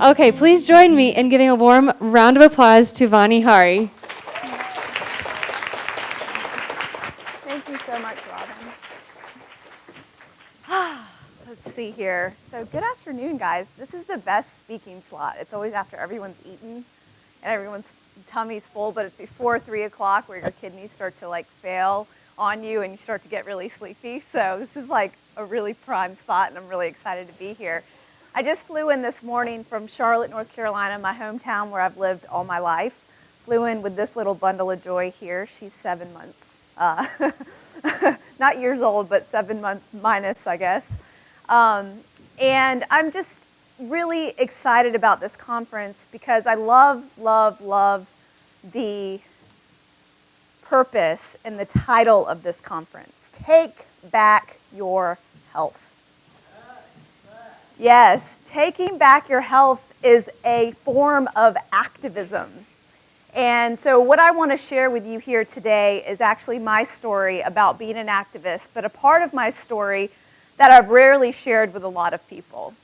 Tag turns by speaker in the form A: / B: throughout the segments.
A: Okay, please join me in giving a warm round of applause to Vani Hari.
B: Thank you so much, Robin. Let's see here. So good afternoon, guys. This is the best speaking slot. It's always after everyone's eaten and everyone's tummy's full, but it's before 3 o'clock where your kidneys start to fail on you and you start to get really sleepy. So this is like a really prime spot, and I'm really excited to be here. I just flew in this morning from Charlotte, North Carolina, my hometown where I've lived all my life. Flew in with this little bundle of joy here. She's 7 months. Not years old, but 7 months minus, I guess. And I'm just really excited about this conference because I love the purpose and the title of this conference. Take back your health. Yes, taking back your health is a form of activism. And so what I want to share with you here today is actually my story about being an activist, but a part of my story that I've rarely shared with a lot of people.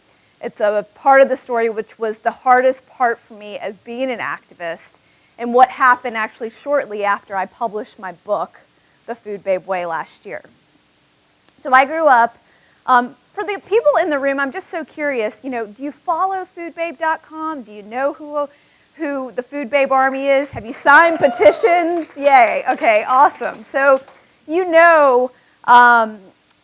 B: It's a part of the story which was the hardest part for me as being an activist, and what happened actually shortly after I published my book, The Food Babe Way, last year. So I grew up, for the people in the room, I'm just so curious, do you follow foodbabe.com? Do you know who the Food Babe Army is? Have you signed petitions? Yay, okay, awesome. So you know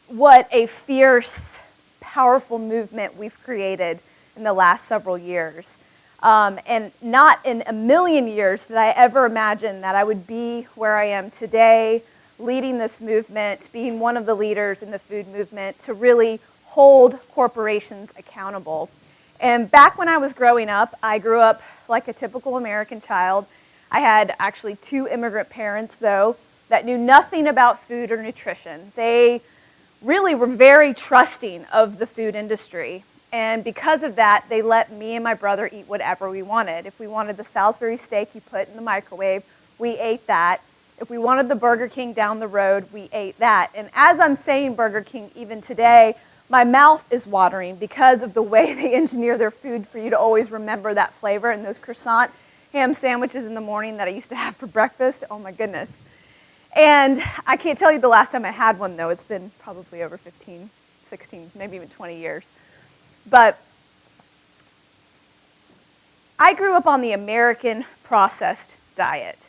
B: what a fierce, powerful movement we've created in the last several years. And not in a million years did I ever imagine that I would be where I am today, leading this movement, being one of the leaders in the food movement to really hold corporations accountable. And back when I was growing up, I grew up like a typical American child. I had actually 2 immigrant parents, though, that knew nothing about food or nutrition. They really were very trusting of the food industry. And because of that, they let me and my brother eat whatever we wanted. If we wanted the Salisbury steak you put in the microwave, we ate that. If we wanted the Burger King down the road, we ate that. And as I'm saying Burger King even today, my mouth is watering because of the way they engineer their food for you to always remember that flavor. And those croissant ham sandwiches in the morning that I used to have for breakfast, oh my goodness. And I can't tell you the last time I had one, though. It's been probably over 15, 16, maybe even 20 years. But I grew up on the American processed diet.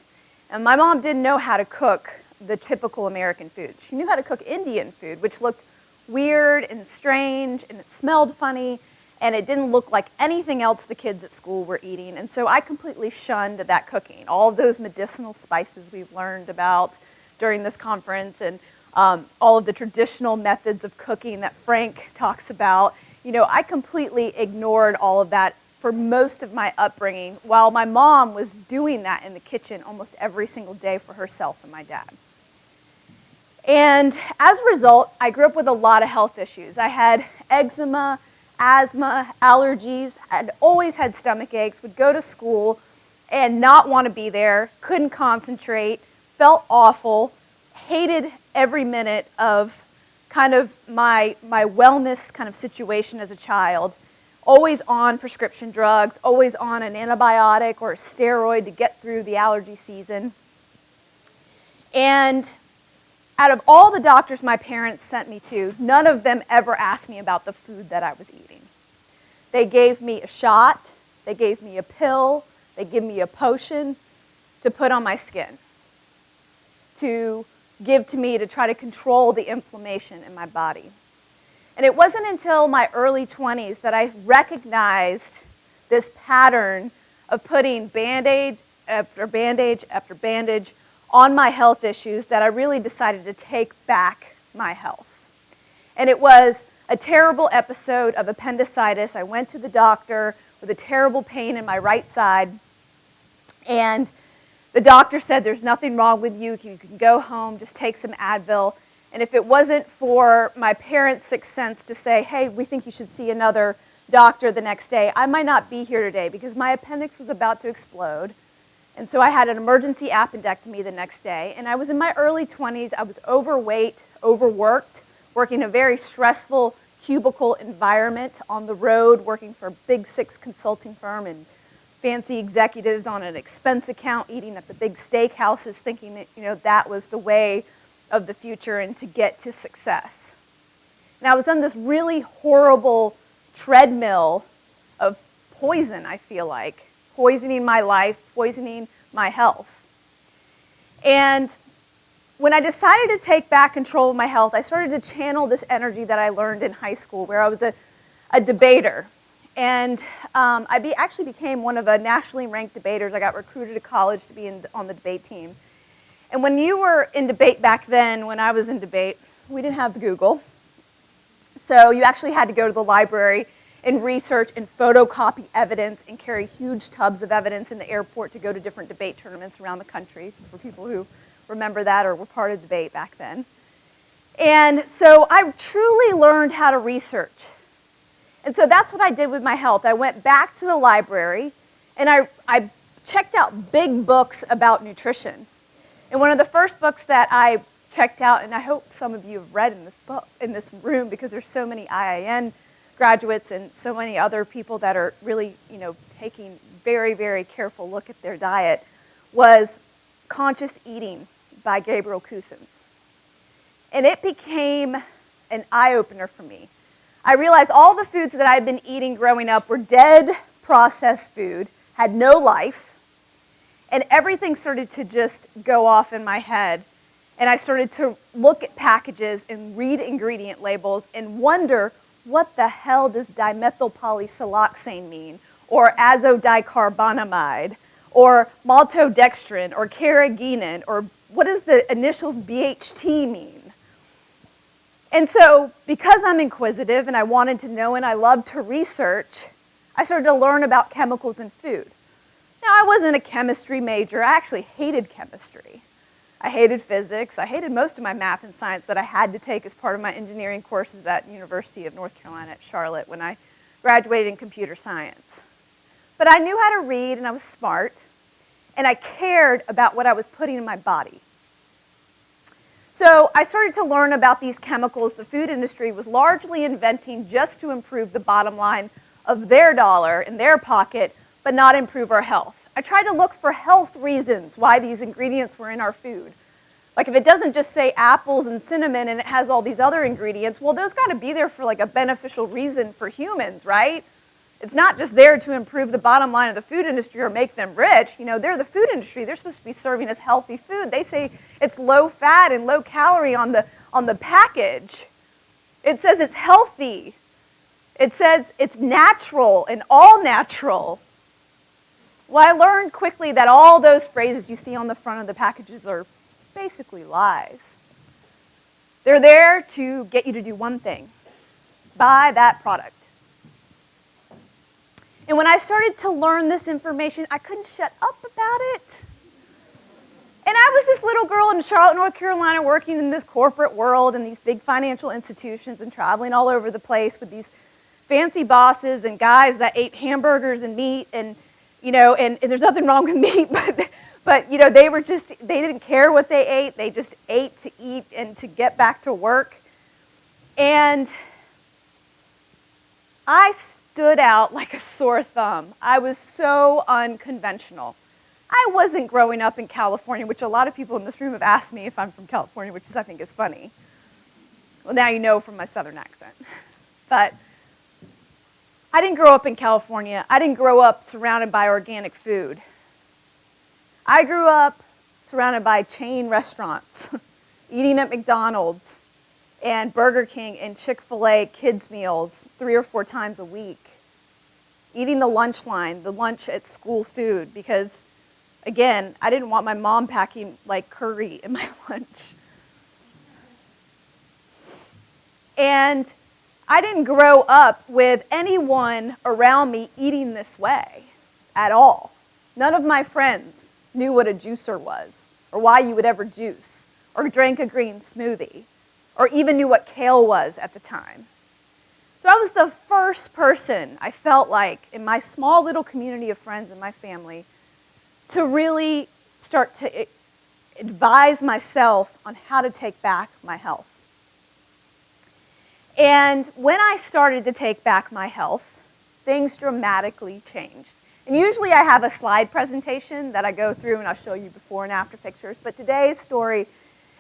B: And my mom didn't know how to cook the typical American food. She knew how to cook Indian food, which looked weird and strange, and it smelled funny, and it didn't look like anything else the kids at school were eating. And so I completely shunned that cooking. All of those medicinal spices we've learned about during this conference, and all of the traditional methods of cooking that Frank talks about, I completely ignored all of that for most of my upbringing, while my mom was doing that in the kitchen almost every single day for herself and my dad. And as a result, I grew up with a lot of health issues. I had eczema, asthma, allergies. I'd always had stomach aches, would go to school and not want to be there, couldn't concentrate, felt awful, hated every minute of kind of my wellness kind of situation as a child. Always on prescription drugs, always on an antibiotic or a steroid to get through the allergy season. And out of all the doctors my parents sent me to, none of them ever asked me about the food that I was eating. They gave me a shot, they gave me a pill, they gave me a potion to put on my skin, to give to me to try to control the inflammation in my body. And it wasn't until my early 20s that I recognized this pattern of putting Band-Aid after bandage after bandage on my health issues that I really decided to take back my health. And it was a terrible episode of appendicitis. I went to the doctor with a terrible pain in my right side, and the doctor said, there's nothing wrong with you. You can go home, just take some Advil. And if it wasn't for my parents' sixth sense to say, hey, we think you should see another doctor the next day, I might not be here today because my appendix was about to explode. And so I had an emergency appendectomy the next day. And I was in my early 20s. I was overweight, overworked, working a very stressful cubicle environment on the road, working for a big six consulting firm and fancy executives on an expense account, eating at the big steakhouses, thinking that, that was the way of the future and to get to success. And I was on this really horrible treadmill of poison, I feel like, poisoning my life, poisoning my health. And when I decided to take back control of my health, I started to channel this energy that I learned in high school, where I was a debater. And I actually became one of a nationally ranked debaters. I got recruited to college to be on the debate team. And when you were in debate back then, when I was in debate, we didn't have Google. So you actually had to go to the library and research and photocopy evidence and carry huge tubs of evidence in the airport to go to different debate tournaments around the country, for people who remember that or were part of debate back then. And so I truly learned how to research. And so that's what I did with my health. I went back to the library and I checked out big books about nutrition. And one of the first books that I checked out, and I hope some of you have read in this book, in this room, because there's so many IIN graduates and so many other people that are really, taking very, very careful look at their diet, was Conscious Eating by Gabriel Cousens. And it became an eye-opener for me. I realized all the foods that I had been eating growing up were dead, processed food, had no life, and everything started to just go off in my head. And I started to look at packages and read ingredient labels and wonder, what the hell does dimethylpolysiloxane mean? Or azodicarbonamide? Or maltodextrin? Or carrageenan? Or what does the initials BHT mean? And so, because I'm inquisitive and I wanted to know and I love to research, I started to learn about chemicals in food. Now, I wasn't a chemistry major. I actually hated chemistry. I hated physics. I hated most of my math and science that I had to take as part of my engineering courses at University of North Carolina at Charlotte when I graduated in computer science. But I knew how to read, and I was smart, and I cared about what I was putting in my body. So I started to learn about these chemicals the food industry was largely inventing just to improve the bottom line of their dollar in their pocket, but not improve our health. I tried to look for health reasons why these ingredients were in our food. Like, if it doesn't just say apples and cinnamon and it has all these other ingredients, well, those got to be there for like a beneficial reason for humans, right? It's not just there to improve the bottom line of the food industry or make them rich. They're the food industry. They're supposed to be serving us healthy food. They say it's low fat and low calorie on the package. It says it's healthy. It says it's natural and all natural. Well, I learned quickly that all those phrases you see on the front of the packages are basically lies. They're there to get you to do one thing: buy that product. And when I started to learn this information, I couldn't shut up about it. And I was this little girl in Charlotte, North Carolina, working in this corporate world and these big financial institutions and traveling all over the place with these fancy bosses and guys that ate hamburgers and meat and there's nothing wrong with meat, but they didn't care what they ate. They just ate to eat and to get back to work. And I stood out like a sore thumb. I was so unconventional. I wasn't growing up in California, which a lot of people in this room have asked me if I'm from California, which I think is funny. Well, now you know from my southern accent. But I didn't grow up in California. I didn't grow up surrounded by organic food. I grew up surrounded by chain restaurants, eating at McDonald's and Burger King and Chick-fil-A kids' meals 3 or 4 times a week, eating the lunch line, the lunch at school food, because, again, I didn't want my mom packing like curry in my lunch. And I didn't grow up with anyone around me eating this way at all. None of my friends knew what a juicer was, or why you would ever juice, or drank a green smoothie, or even knew what kale was at the time. So I was the first person, I felt like, in my small little community of friends and my family, to really start to advise myself on how to take back my health. And when I started to take back my health, things dramatically changed. And usually I have a slide presentation that I go through and I'll show you before and after pictures, but today's story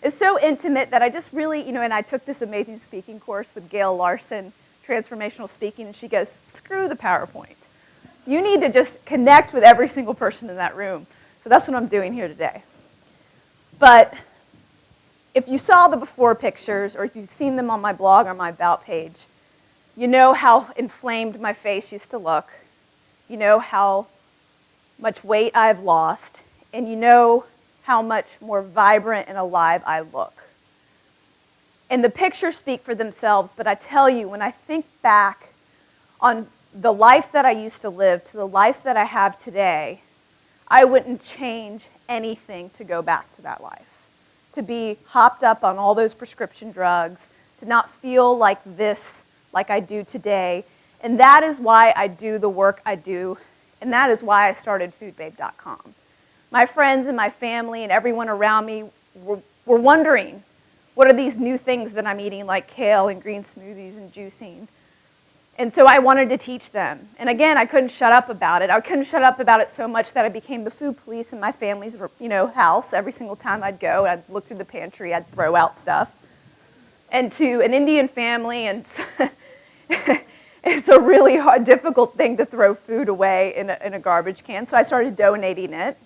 B: is so intimate that I just really, and I took this amazing speaking course with Gail Larson, Transformational Speaking, and she goes, screw the PowerPoint. You need to just connect with every single person in that room. So that's what I'm doing here today. But if you saw the before pictures, or if you've seen them on my blog or my About page, you know how inflamed my face used to look. You know how much weight I've lost, and you know how much more vibrant and alive I look. And the pictures speak for themselves, but I tell you, when I think back on the life that I used to live to the life that I have today, I wouldn't change anything to go back to that life. To be hopped up on all those prescription drugs, to not feel like this, like I do today. And that is why I do the work I do, and that is why I started foodbabe.com. My friends and my family and everyone around me were wondering, what are these new things that I'm eating, like kale and green smoothies and juicing? And so I wanted to teach them. And again, I couldn't shut up about it. I couldn't shut up about it so much that I became the food police in my family's house. Every single time I'd go, I'd look through the pantry, I'd throw out stuff. And to an Indian family, and it's a really hard, difficult thing to throw food away in a garbage can, so I started donating it.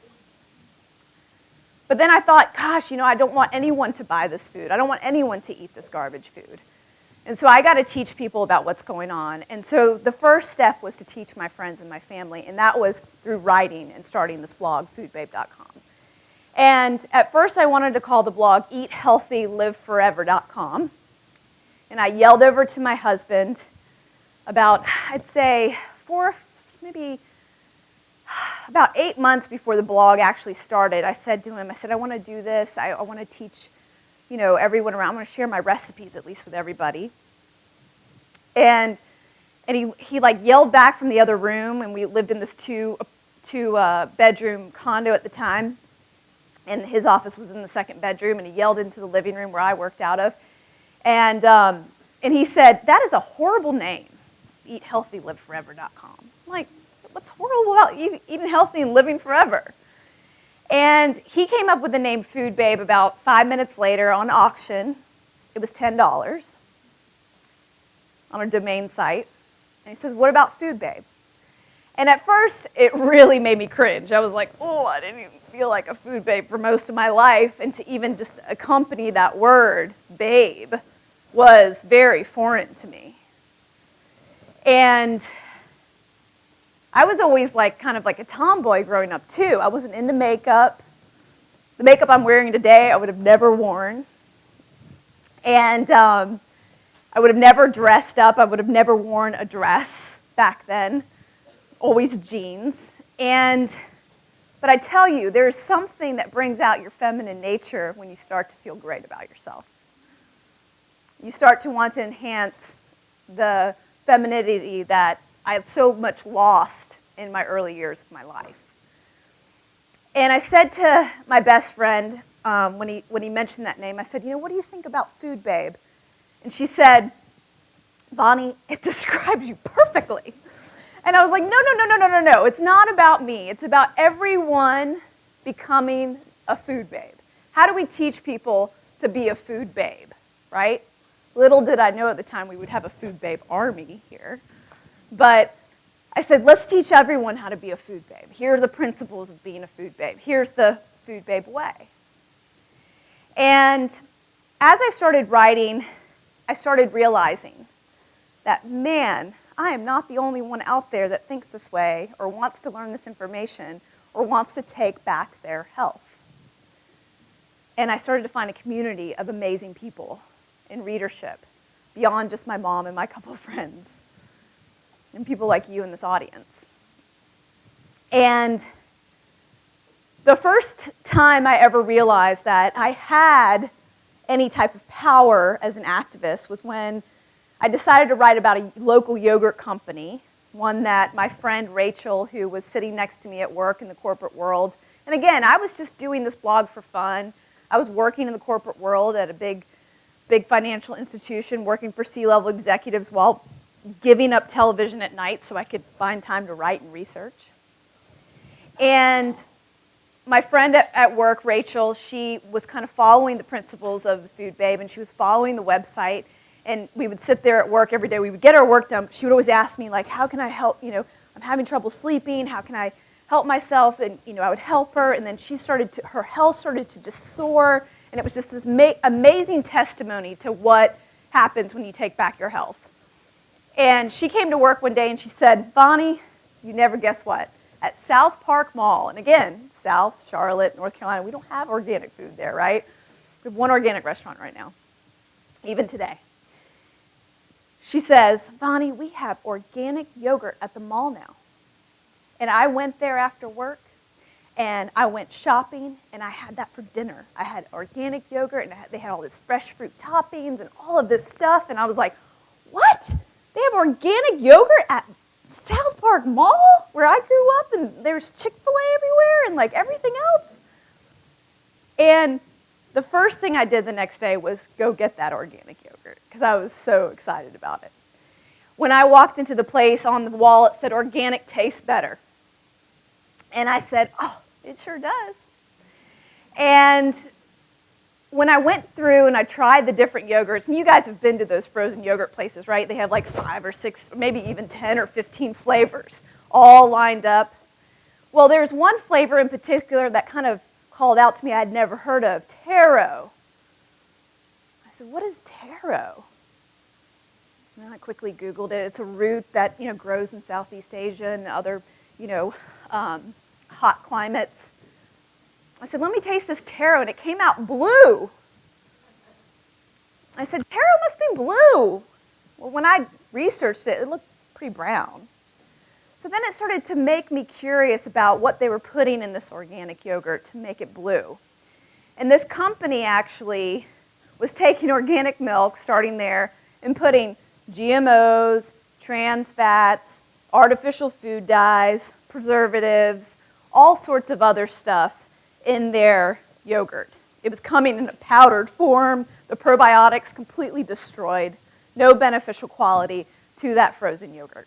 B: But then I thought, gosh, I don't want anyone to buy this food. I don't want anyone to eat this garbage food. And so I got to teach people about what's going on. And so the first step was to teach my friends and my family, and that was through writing and starting this blog, foodbabe.com. And at first I wanted to call the blog eathealthyliveforever.com. And I yelled over to my husband about, I'd say, about 8 months before the blog actually started. I said to him, I want to do this. I want to teach, everyone around. I want to share my recipes at least with everybody. And he like yelled back from the other room, and we lived in this two bedroom condo at the time. And his office was in the second bedroom, and he yelled into the living room where I worked out of. And he said, that is a horrible name, eathealthyliveforever.com. I'm like, what's horrible about eating healthy and living forever? And he came up with the name Food Babe about 5 minutes later on auction. It was $10 on a domain site. And he says, what about Food Babe? And at first, it really made me cringe. I was like, oh, I didn't even feel like a food babe for most of my life. And to even just accompany that word, babe, was very foreign to me. And I was always kind of like a tomboy growing up too. I wasn't into makeup. The makeup I'm wearing today, I would have never worn. And I would have never dressed up. I would have never worn a dress back then. Always jeans. But I tell you, there's something that brings out your feminine nature when you start to feel great about yourself. You start to want to enhance the femininity that I had so much lost in my early years of my life. And I said to my best friend, when he mentioned that name, I said, what do you think about Food Babe? And she said, Bonnie, it describes you perfectly. And I was like, no. It's not about me. It's about everyone becoming a food babe. How do we teach people to be a food babe, right? Little did I know at the time we would have a food babe army here. But I said, let's teach everyone how to be a food babe. Here are the principles of being a food babe. Here's the food babe way. And as I started writing, I started realizing that, man, I am not the only one out there that thinks this way or wants to learn this information or wants to take back their health. And I started to find a community of amazing people in readership beyond just my mom and my couple of friends and people like you in this audience. And the first time I ever realized that I had any type of power as an activist was when I decided to write about a local yogurt company, one that my friend Rachel, who was sitting next to me at work in the corporate world, and again, I was just doing this blog for fun. I was working in the corporate world at a big big financial institution, working for C-level executives while giving up television at night so I could find time to write and research. And my friend at work, Rachel, she was kind of following the principles of the Food Babe, and she was following the website. And we would sit there at work every day. We would get our work done. She would always ask me, like, how can I help? You know, I'm having trouble sleeping. How can I help myself? And, you know, I would help her. And then her health started to just soar. And it was just this amazing testimony to what happens when you take back your health. And she came to work one day and she said, Bonnie, you never guess what? At South Park Mall, and again, South, Charlotte, North Carolina, we don't have organic food there, right? We have one organic restaurant right now, even today. She says, Bonnie, we have organic yogurt at the mall now. And I went there after work, and I went shopping, and I had that for dinner. I had organic yogurt, and they had all this fresh fruit toppings and all of this stuff, and I was like, what? They have organic yogurt at South Park Mall, where I grew up, and there's Chick-fil-A everywhere and like everything else. And the first thing I did the next day was go get that organic yogurt because I was so excited about it. When I walked into the place, on the wall it said organic tastes better. And I said, oh, it sure does. And when I went through and I tried the different yogurts, and you guys have been to those frozen yogurt places, right? They have like 5 or 6, maybe even 10 or 15 flavors all lined up. Well, there's one flavor in particular that kind of called out to me I'd never heard of, taro. I said, what is taro? And I quickly Googled it. It's a root that, you know, grows in Southeast Asia and other, you know, hot climates. I said, let me taste this taro, and it came out blue. I said, taro must be blue. Well, when I researched it, it looked pretty brown. So then it started to make me curious about what they were putting in this organic yogurt to make it blue. And this company actually was taking organic milk, starting there, and putting GMOs, trans fats, artificial food dyes, preservatives, all sorts of other stuff in their yogurt. It was coming in a powdered form, the probiotics completely destroyed, no beneficial quality to that frozen yogurt.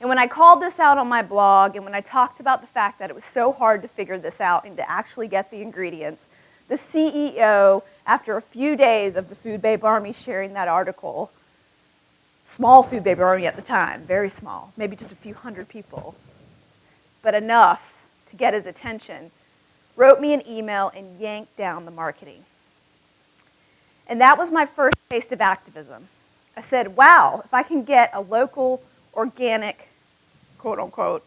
B: And when I called this out on my blog, and when I talked about the fact that it was so hard to figure this out and to actually get the ingredients, the CEO, after a few days of the Food Babe Army sharing that article, small Food Babe Army at the time, very small, maybe just a few hundred people, but enough to get his attention, wrote me an email and yanked down the marketing. And that was my first taste of activism. I said, wow, if I can get a local, organic, quote unquote,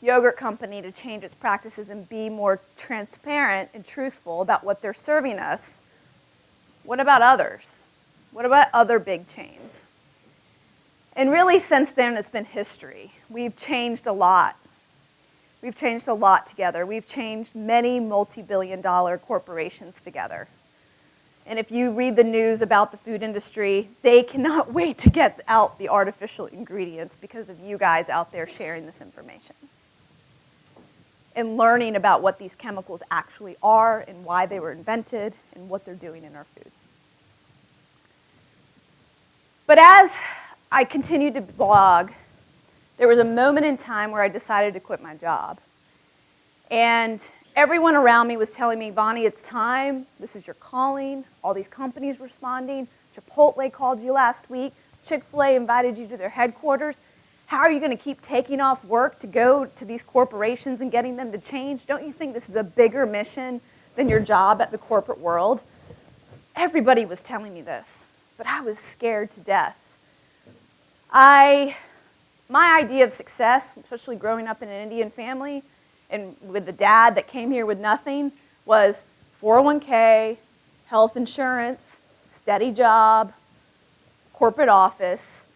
B: yogurt company to change its practices and be more transparent and truthful about what they're serving us, what about others? What about other big chains? And really, since then, it's been history. We've changed a lot. We've changed a lot together. We've changed many multi-billion-dollar corporations together. And if you read the news about the food industry, they cannot wait to get out the artificial ingredients because of you guys out there sharing this information and learning about what these chemicals actually are and why they were invented and what they're doing in our food. But as I continued to blog, there was a moment in time where I decided to quit my job. And everyone around me was telling me, Bonnie, it's time. This is your calling. All these companies responding. Chipotle called you last week. Chick-fil-A invited you to their headquarters. How are you going to keep taking off work to go to these corporations and getting them to change? Don't you think this is a bigger mission than your job at the corporate world? Everybody was telling me this, but I was scared to death. My idea of success, especially growing up in an Indian family and with a dad that came here with nothing, was 401k, health insurance, steady job, corporate office,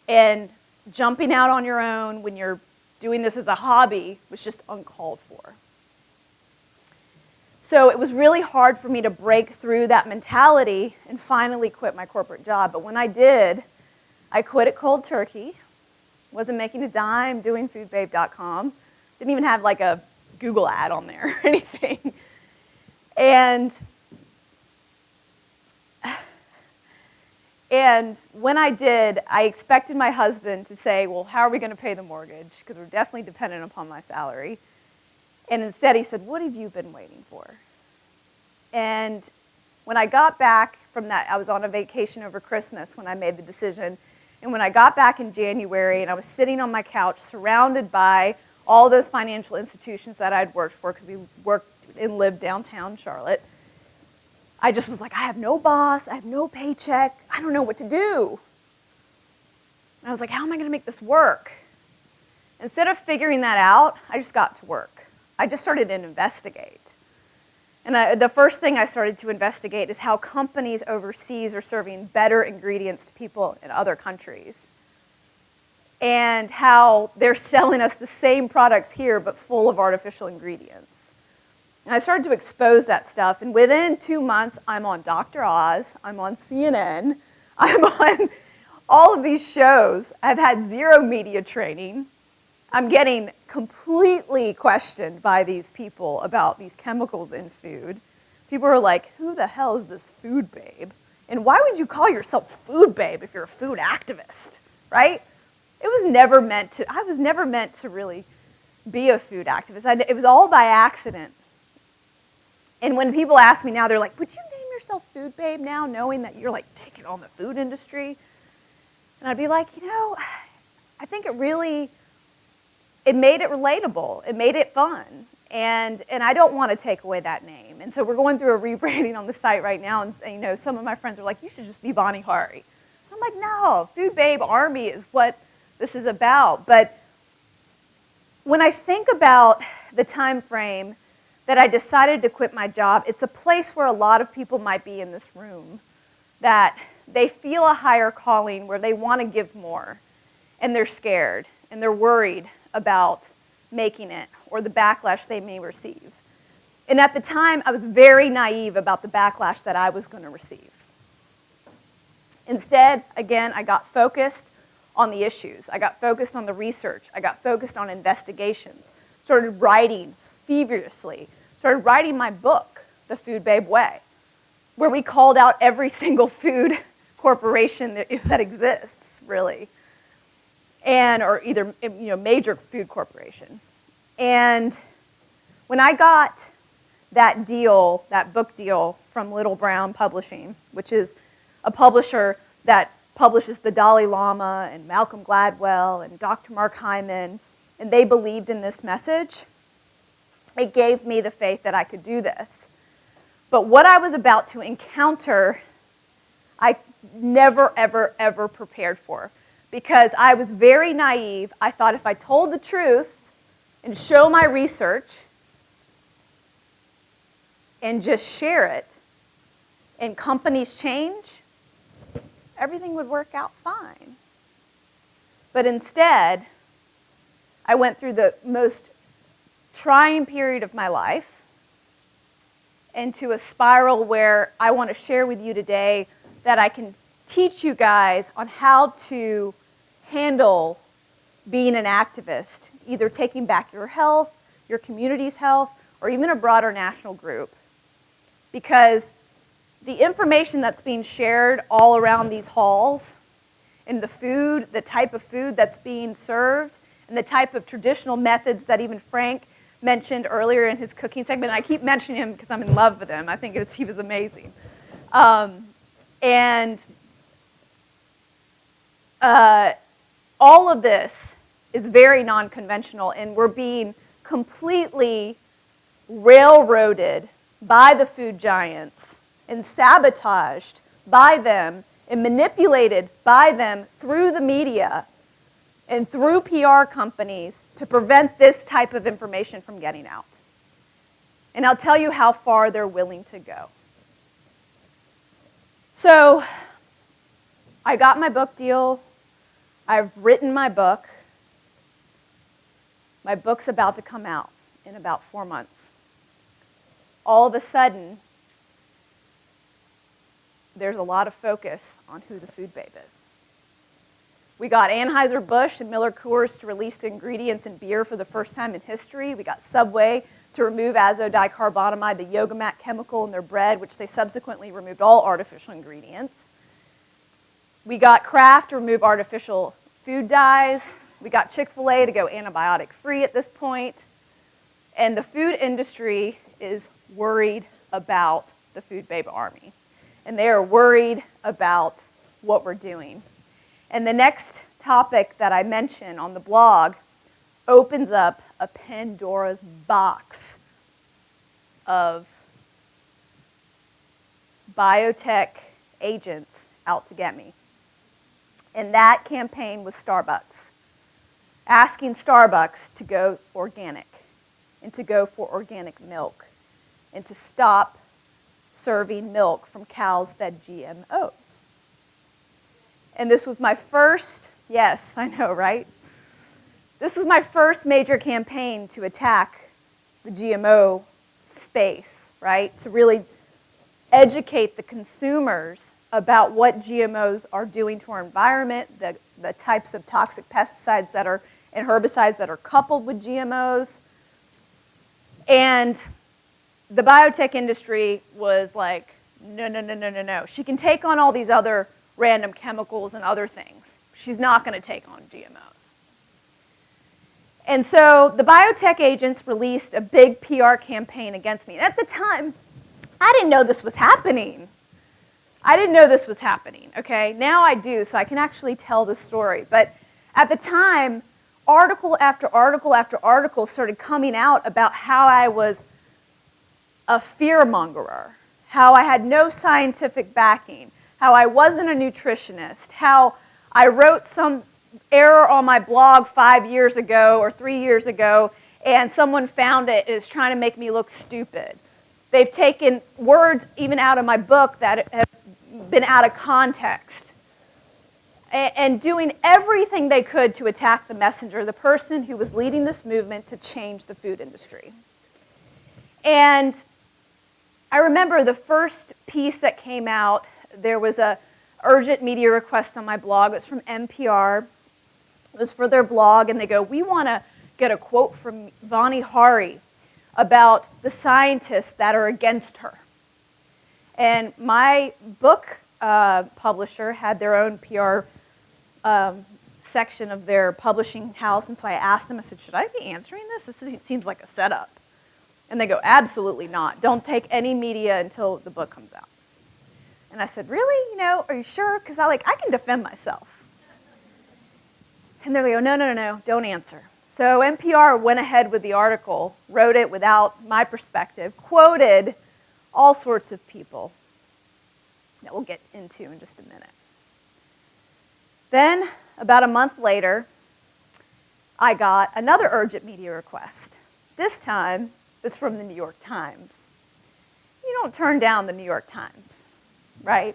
B: and jumping out on your own when you're doing this as a hobby was just uncalled for. So it was really hard for me to break through that mentality and finally quit my corporate job. But when I did, I quit it cold turkey. Wasn't making a dime doing foodbabe.com. Didn't even have like a Google ad on there or anything. And And when I did, I expected my husband to say, well, how are we going to pay the mortgage? Because we're definitely dependent upon my salary. And instead he said, what have you been waiting for? And when I got back from that, I was on a vacation over Christmas when I made the decision. And when I got back in January and I was sitting on my couch surrounded by all those financial institutions that I'd worked for, because we worked and lived downtown Charlotte, I just was like, I have no boss, I have no paycheck, I don't know what to do. And I was like, how am I going to make this work? Instead of figuring that out, I just got to work. I just started to investigate. And the first thing I started to investigate is how companies overseas are serving better ingredients to people in other countries. And how they're selling us the same products here, but full of artificial ingredients. And I started to expose that stuff, and within 2 months, I'm on Dr. Oz, I'm on CNN, I'm on all of these shows. I've had 0 media training. I'm getting completely questioned by these people about these chemicals in food. People are like, who the hell is this food babe? And why would you call yourself food babe if you're a food activist, right? I was never meant to really be a food activist. It was all by accident. And when people ask me now, they're like, would you name yourself food babe now, knowing that you're like taking on the food industry? And I'd be like, I think it made it relatable. It made it fun. And I don't want to take away that name. And so we're going through a rebranding on the site right now. And some of my friends are like, you should just be Bonnie Hari. I'm like, no, Food Babe Army is what this is about. But when I think about the time frame that I decided to quit my job, it's a place where a lot of people might be in this room, that they feel a higher calling where they want to give more, and they're scared, and they're worried about making it or the backlash they may receive. And at the time, I was very naive about the backlash that I was going to receive. Instead, again, I got focused on the issues. I got focused on the research. I got focused on investigations. Started writing feverishly. Started writing my book, The Food Babe Way, where we called out every single food corporation that exists, really. Or either major food corporation. And when I got that deal, that book deal from Little Brown Publishing, which is a publisher that publishes the Dalai Lama and Malcolm Gladwell and Dr. Mark Hyman, and they believed in this message, it gave me the faith that I could do this. But what I was about to encounter, I never, ever, ever prepared for. Because I was very naive. I thought if I told the truth and show my research and just share it, and companies change, everything would work out fine. But instead, I went through the most trying period of my life into a spiral where I want to share with you today that I can teach you guys on how to handle being an activist, either taking back your health, your community's health, or even a broader national group. Because the information that's being shared all around these halls, and the food, the type of food that's being served, and the type of traditional methods that even Frank mentioned earlier in his cooking segment. I keep mentioning him because I'm in love with him. I think he was amazing. All of this is very non-conventional, and we're being completely railroaded by the food giants and sabotaged by them and manipulated by them through the media and through PR companies to prevent this type of information from getting out. And I'll tell you how far they're willing to go. So I got my book deal. I've written my book. My book's about to come out in about 4 months. All of a sudden, there's a lot of focus on who the food babe is. We got Anheuser-Busch and Miller Coors to release the ingredients in beer for the first time in history. We got Subway to remove azodicarbonamide, the Yoga Mat chemical in their bread, which they subsequently removed all artificial ingredients. We got Kraft to remove artificial food dyes. We got Chick-fil-A to go antibiotic-free at this point. And the food industry is worried about the Food Babe Army. And they are worried about what we're doing. And the next topic that I mention on the blog opens up a Pandora's box of biotech agents out to get me. And that campaign was Starbucks, asking Starbucks to go organic and to go for organic milk and to stop serving milk from cows fed GMOs. And this was my first, yes, I know, right? This was my first major campaign to attack the GMO space, right? To really educate the consumers about what GMOs are doing to our environment, the types of toxic pesticides that are and herbicides that are coupled with GMOs. And the biotech industry was like, no, no, no, no, no, no. She can take on all these other random chemicals and other things. She's not going to take on GMOs. And so the biotech agents released a big PR campaign against me. And at the time, I didn't know this was happening. I didn't know this was happening, okay? Now I do, so I can actually tell the story. But at the time, article after article after article started coming out about how I was a fearmongerer, how I had no scientific backing, how I wasn't a nutritionist, how I wrote some error on my blog 5 years ago or 3 years ago, and someone found it and is trying to make me look stupid. They've taken words even out of my book that have been out of context, and doing everything they could to attack the messenger, the person who was leading this movement to change the food industry. And I remember the first piece that came out, there was a urgent media request on my blog. It was from NPR. It was for their blog, and they go, we want to get a quote from Vani Hari about the scientists that are against her. And my book publisher had their own PR section of their publishing house, and so I asked them, I said, should I be answering this? This seems like a setup. And they go, absolutely not. Don't take any media until the book comes out. And I said, really? You know, are you sure? Because I can defend myself. And they're like, no, no, no, no, don't answer. So NPR went ahead with the article, wrote it without my perspective, quoted all sorts of people that we'll get into in just a minute. Then, about a month later, I got another urgent media request. This time, it was from the New York Times. You don't turn down the New York Times, right?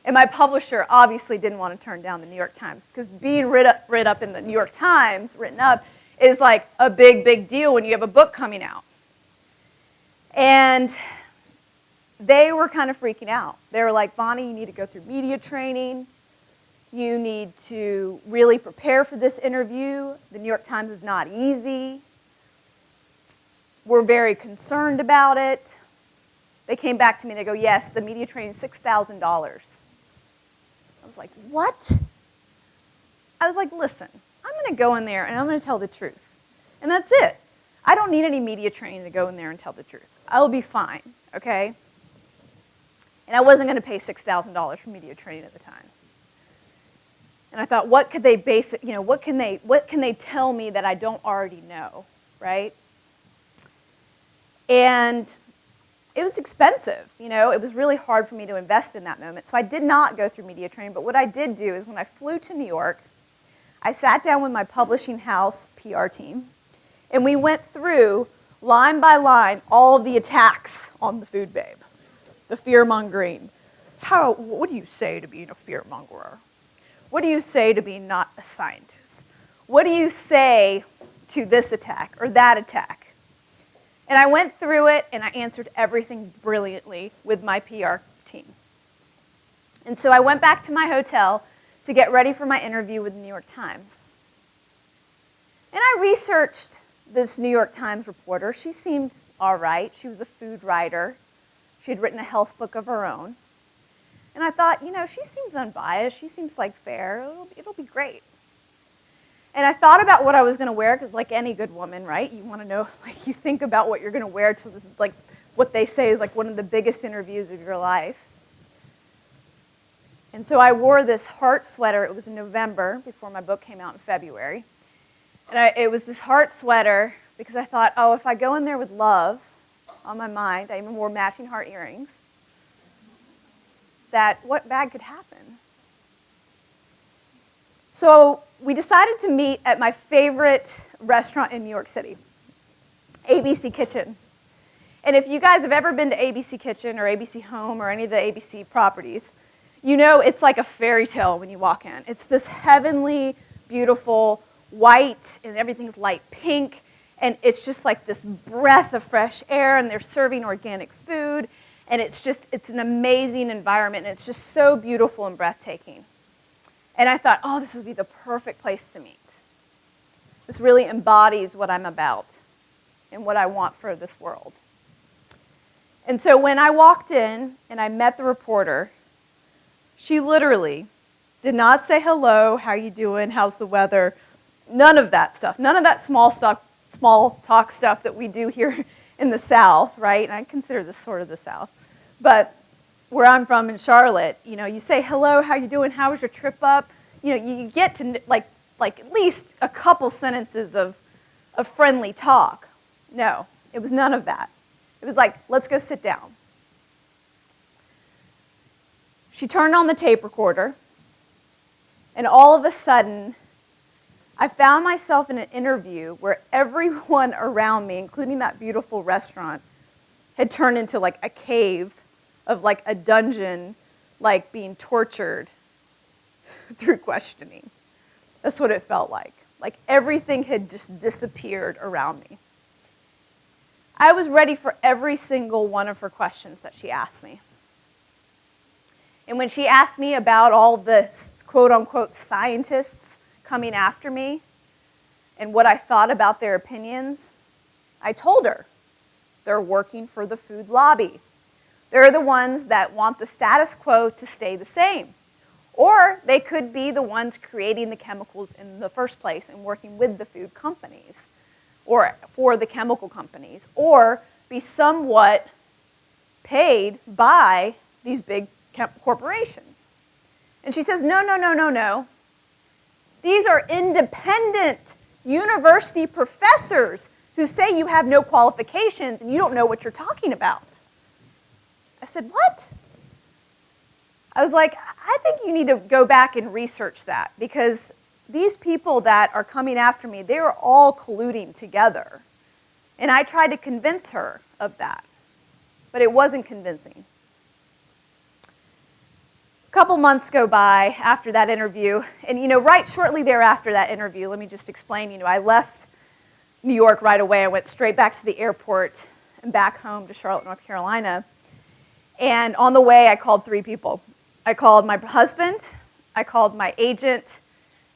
B: And my publisher obviously didn't want to turn down the New York Times because being written up in the New York Times, is like a big, big deal when you have a book coming out. And they were kind of freaking out. They were like, Vani, you need to go through media training. You need to really prepare for this interview. The New York Times is not easy. We're very concerned about it. They came back to me and they go, yes, the media training is $6,000. I was like, what? I was like, listen, I'm going to go in there and I'm going to tell the truth. And that's it. I don't need any media training to go in there and tell the truth. I will be fine, okay? And I wasn't going to pay $6,000 for media training at the time. And I thought, what could they base it, what can they tell me that I don't already know, right? And it was expensive, it was really hard for me to invest in that moment. So I did not go through media training, but what I did do is when I flew to New York, I sat down with my publishing house PR team, and we went through, line by line, all of the attacks on the Food Babe, the fear-mongering. What do you say to being a fear-mongerer? What do you say to being not a scientist? What do you say to this attack or that attack? And I went through it, and I answered everything brilliantly with my PR team. And so I went back to my hotel to get ready for my interview with the New York Times. And I researched this New York Times reporter. She seemed all right. She was a food writer. She had written a health book of her own. And I thought, she seems unbiased. She seems like fair. It'll be great. And I thought about what I was going to wear, because like any good woman, right? You want to know, like, you think about what you're going to wear till this is like what they say is like one of the biggest interviews of your life. And so I wore this heart sweater. It was in November, before my book came out in February. And it was this heart sweater because I thought, oh, if I go in there with love on my mind, I even wore matching heart earrings, that what bad could happen? So we decided to meet at my favorite restaurant in New York City, ABC Kitchen. And if you guys have ever been to ABC Kitchen or ABC Home or any of the ABC properties, you know it's like a fairy tale when you walk in. It's this heavenly, beautiful, white, and everything's light pink, and it's just like this breath of fresh air, and they're serving organic food, and it's an amazing environment, and it's just so beautiful and breathtaking. And I thought, oh, this would be the perfect place to meet. This really embodies what I'm about and what I want for this world. And so when I walked in and I met the reporter, she literally did not say hello, how you doing, how's the weather, none of that stuff. None of that small talk stuff that we do here in the South, right? And I consider this sort of the South. But where I'm from in Charlotte, you say hello, how you doing, how was your trip up? You get to like at least a couple sentences of friendly talk. No, it was none of that. It was like, let's go sit down. She turned on the tape recorder, and all of a sudden, I found myself in an interview where everyone around me, including that beautiful restaurant, had turned into like a cave of like a dungeon, like being tortured through questioning. That's what it felt like. Like everything had just disappeared around me. I was ready for every single one of her questions that she asked me. And when she asked me about all the quote-unquote scientists coming after me and what I thought about their opinions, I told her they're working for the food lobby. They're the ones that want the status quo to stay the same. Or they could be the ones creating the chemicals in the first place and working with the food companies or for the chemical companies, or be somewhat paid by these big corporations. And she says, no. These are independent university professors who say you have no qualifications and you don't know what you're talking about. I said, what? I was like, I think you need to go back and research that, because these people that are coming after me, they are all colluding together. And I tried to convince her of that, but it wasn't convincing. A couple months go by after that interview, and right shortly thereafter that interview, let me just explain, I left New York right away. I went straight back to the airport and back home to Charlotte, North Carolina. And on the way, I called 3 people. I called my husband, I called my agent,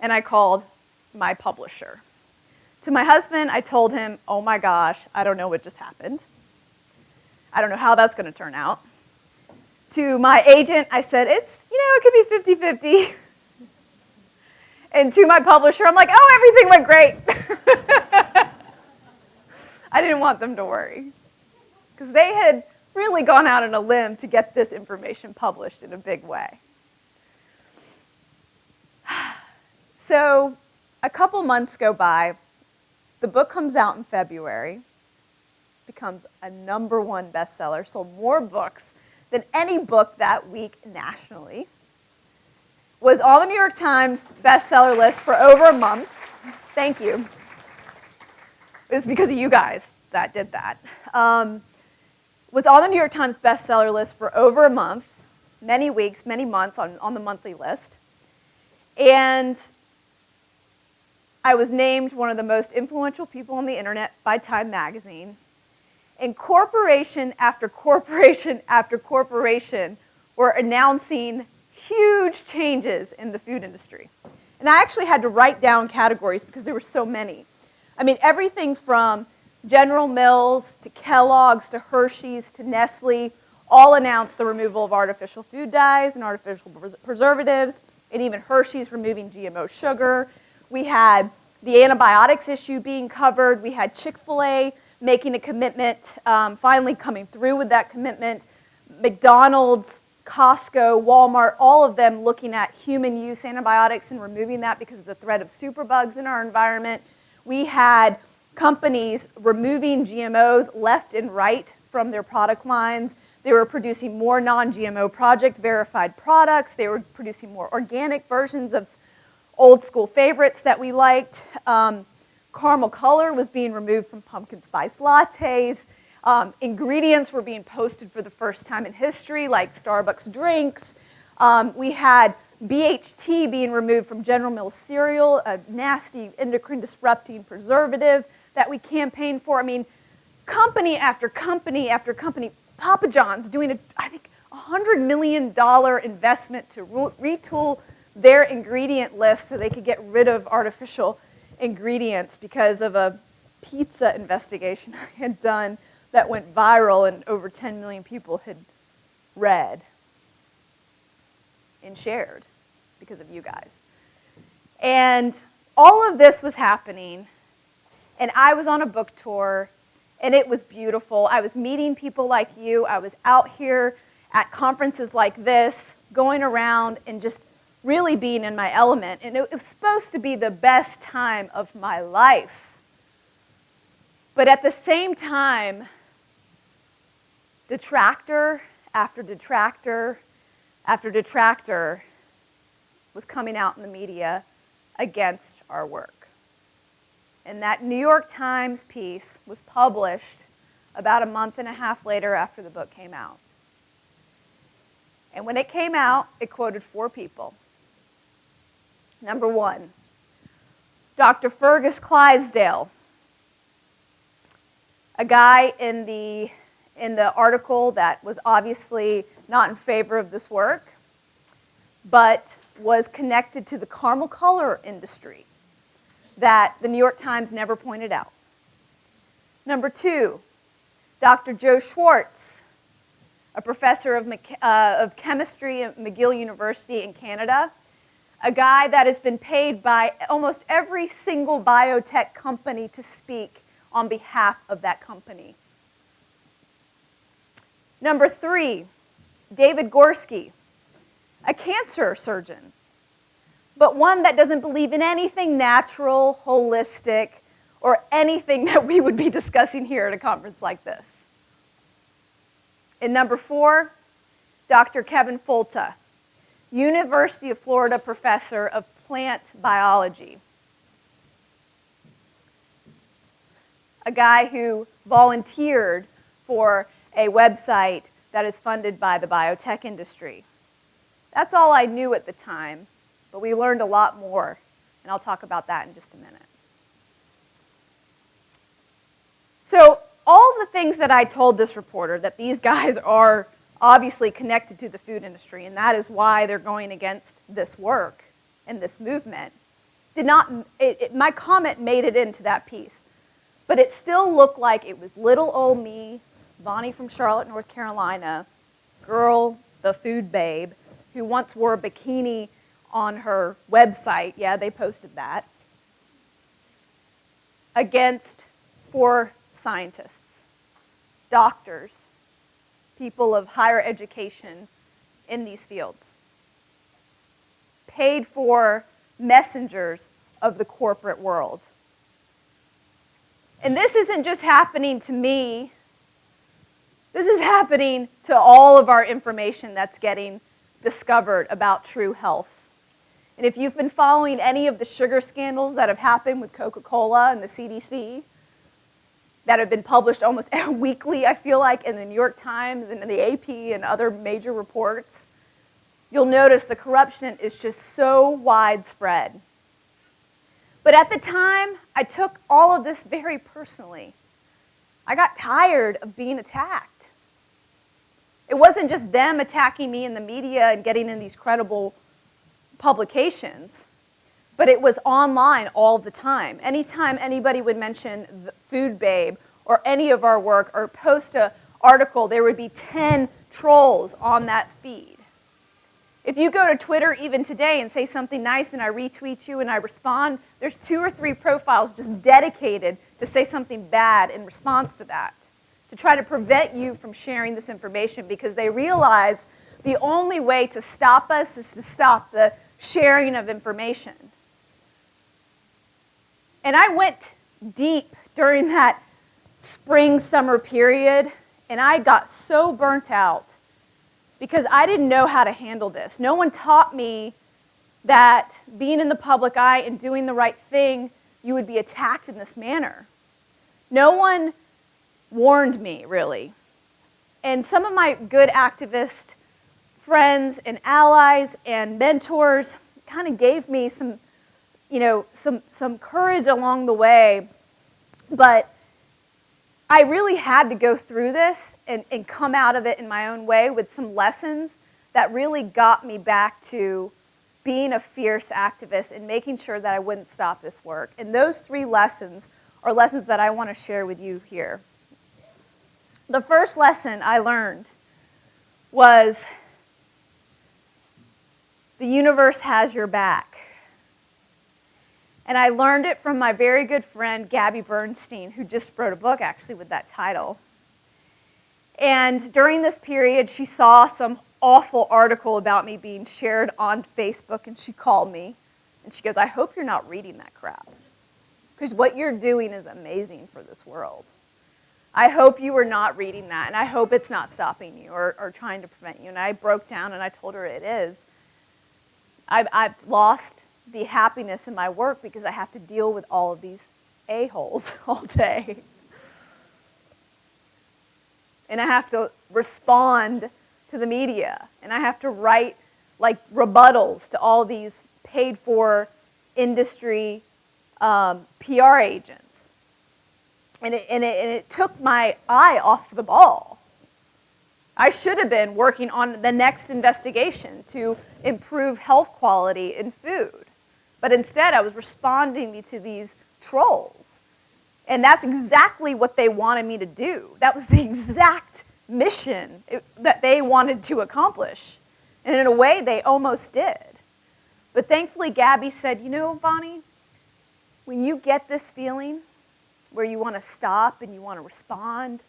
B: and I called my publisher. To my husband, I told him, oh my gosh, I don't know what just happened. I don't know how that's going to turn out. To my agent, I said, it could be 50-50. And to my publisher, I'm like, oh, everything went great. I didn't want them to worry, because they had really gone out on a limb to get this information published in a big way. So a couple months go by. The book comes out in February, becomes a #1 bestseller, sold more books than any book that week nationally, was on the New York Times bestseller list for over a month. Thank you. It was because of you guys that did that. Was on the New York Times bestseller list for over a month, many weeks, many months on the monthly list. And I was named one of the most influential people on the internet by Time magazine. And corporation after corporation after corporation were announcing huge changes in the food industry. And I actually had to write down categories because there were so many. I mean, everything from General Mills to Kellogg's to Hershey's to Nestle, all announced the removal of artificial food dyes and artificial preservatives, and even Hershey's removing GMO sugar. We had the antibiotics issue being covered. We had Chick-fil-A making a commitment, finally coming through with that commitment. McDonald's, Costco, Walmart, all of them looking at human use antibiotics and removing that because of the threat of superbugs in our environment. We had companies removing GMOs left and right from their product lines. They were producing more non-GMO project verified products. They were producing more organic versions of old school favorites that we liked. Caramel color was being removed from pumpkin spice lattes. Ingredients were being posted for the first time in history, like Starbucks drinks. We had BHT being removed from General Mills cereal, a nasty endocrine disrupting preservative that we campaigned for. I mean, company after company after company. Papa John's doing, I think, $100 million investment to retool their ingredient list so they could get rid of artificial ingredients because of a pizza investigation I had done that went viral and over 10 million people had read and shared because of you guys. And all of this was happening, and I was on a book tour, and it was beautiful. I was meeting people like you. I was out here at conferences like this, going around and just really being in my element. And it was supposed to be the best time of my life. But at the same time, detractor after detractor after detractor was coming out in the media against our work. And that New York Times piece was published about a month and a half later after the book came out. And when it came out, it quoted 4 people. Number 1, Dr. Fergus Clydesdale, a guy in the article that was obviously not in favor of this work, but was connected to the caramel color industry that the New York Times never pointed out. Number 2, Dr. Joe Schwartz, a professor of chemistry at McGill University in Canada, a guy that has been paid by almost every single biotech company to speak on behalf of that company. Number 3, David Gorski, a cancer surgeon, but one that doesn't believe in anything natural, holistic, or anything that we would be discussing here at a conference like this. And number 4, Dr. Kevin Folta, University of Florida professor of plant biology. A guy who volunteered for a website that is funded by the biotech industry. That's all I knew at the time. But we learned a lot more, and I'll talk about that in just a minute. So all the things that I told this reporter, that these guys are obviously connected to the food industry, and that is why they're going against this work and this movement, my comment made it into that piece. But it still looked like it was little old me, Bonnie from Charlotte, North Carolina, girl, the food babe, who once wore a bikini on her website, yeah, they posted that, against 4 scientists, doctors, people of higher education in these fields, paid for messengers of the corporate world. And this isn't just happening to me. This is happening to all of our information that's getting discovered about true health. And if you've been following any of the sugar scandals that have happened with Coca-Cola and the CDC, that have been published almost weekly, I feel like, in the New York Times and in the AP and other major reports, you'll notice the corruption is just so widespread. But at the time, I took all of this very personally. I got tired of being attacked. It wasn't just them attacking me in the media and getting in these credible publications, but it was online all the time. Anytime anybody would mention the Food Babe or any of our work or post an article, there would be 10 trolls on that feed. If you go to Twitter even today and say something nice and I retweet you and I respond, there's 2 or 3 profiles just dedicated to say something bad in response to that, to try to prevent you from sharing this information because they realize the only way to stop us is to stop the sharing of information. And I went deep during that spring, summer period, and I got so burnt out because I didn't know how to handle this. No one taught me that being in the public eye and doing the right thing, you would be attacked in this manner. No one warned me, really. And some of my good activist friends and allies and mentors kind of gave me some courage along the way. But I really had to go through this and come out of it in my own way with some lessons that really got me back to being a fierce activist and making sure that I wouldn't stop this work. And those 3 lessons are lessons that I want to share with you here. The first lesson I learned was the universe has your back. And I learned it from my very good friend, Gabby Bernstein, who just wrote a book, actually, with that title. And during this period, she saw some awful article about me being shared on Facebook, and she called me. And she goes, I hope you're not reading that crap, because what you're doing is amazing for this world. I hope you are not reading that, and I hope it's not stopping you or trying to prevent you. And I broke down, and I told her it is. I've lost the happiness in my work because I have to deal with all of these a-holes all day. And I have to respond to the media. And I have to write like rebuttals to all these paid-for industry PR agents. And it took my eye off the ball. I should have been working on the next investigation to improve health quality in food. But instead, I was responding to these trolls. And that's exactly what they wanted me to do. That was the exact mission that they wanted to accomplish. And in a way, they almost did. But thankfully, Gabby said, you know, Bonnie, when you get this feeling where you want to stop and you want to respond,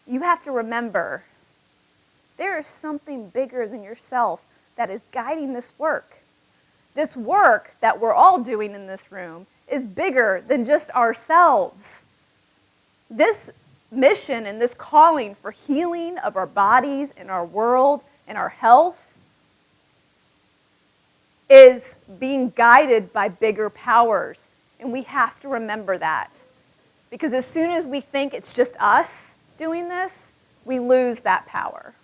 B: you have to remember there is something bigger than yourself that is guiding this work. This work that we're all doing in this room is bigger than just ourselves. This mission and this calling for healing of our bodies and our world and our health is being guided by bigger powers. And we have to remember that. Because as soon as we think it's just us doing this, we lose that power.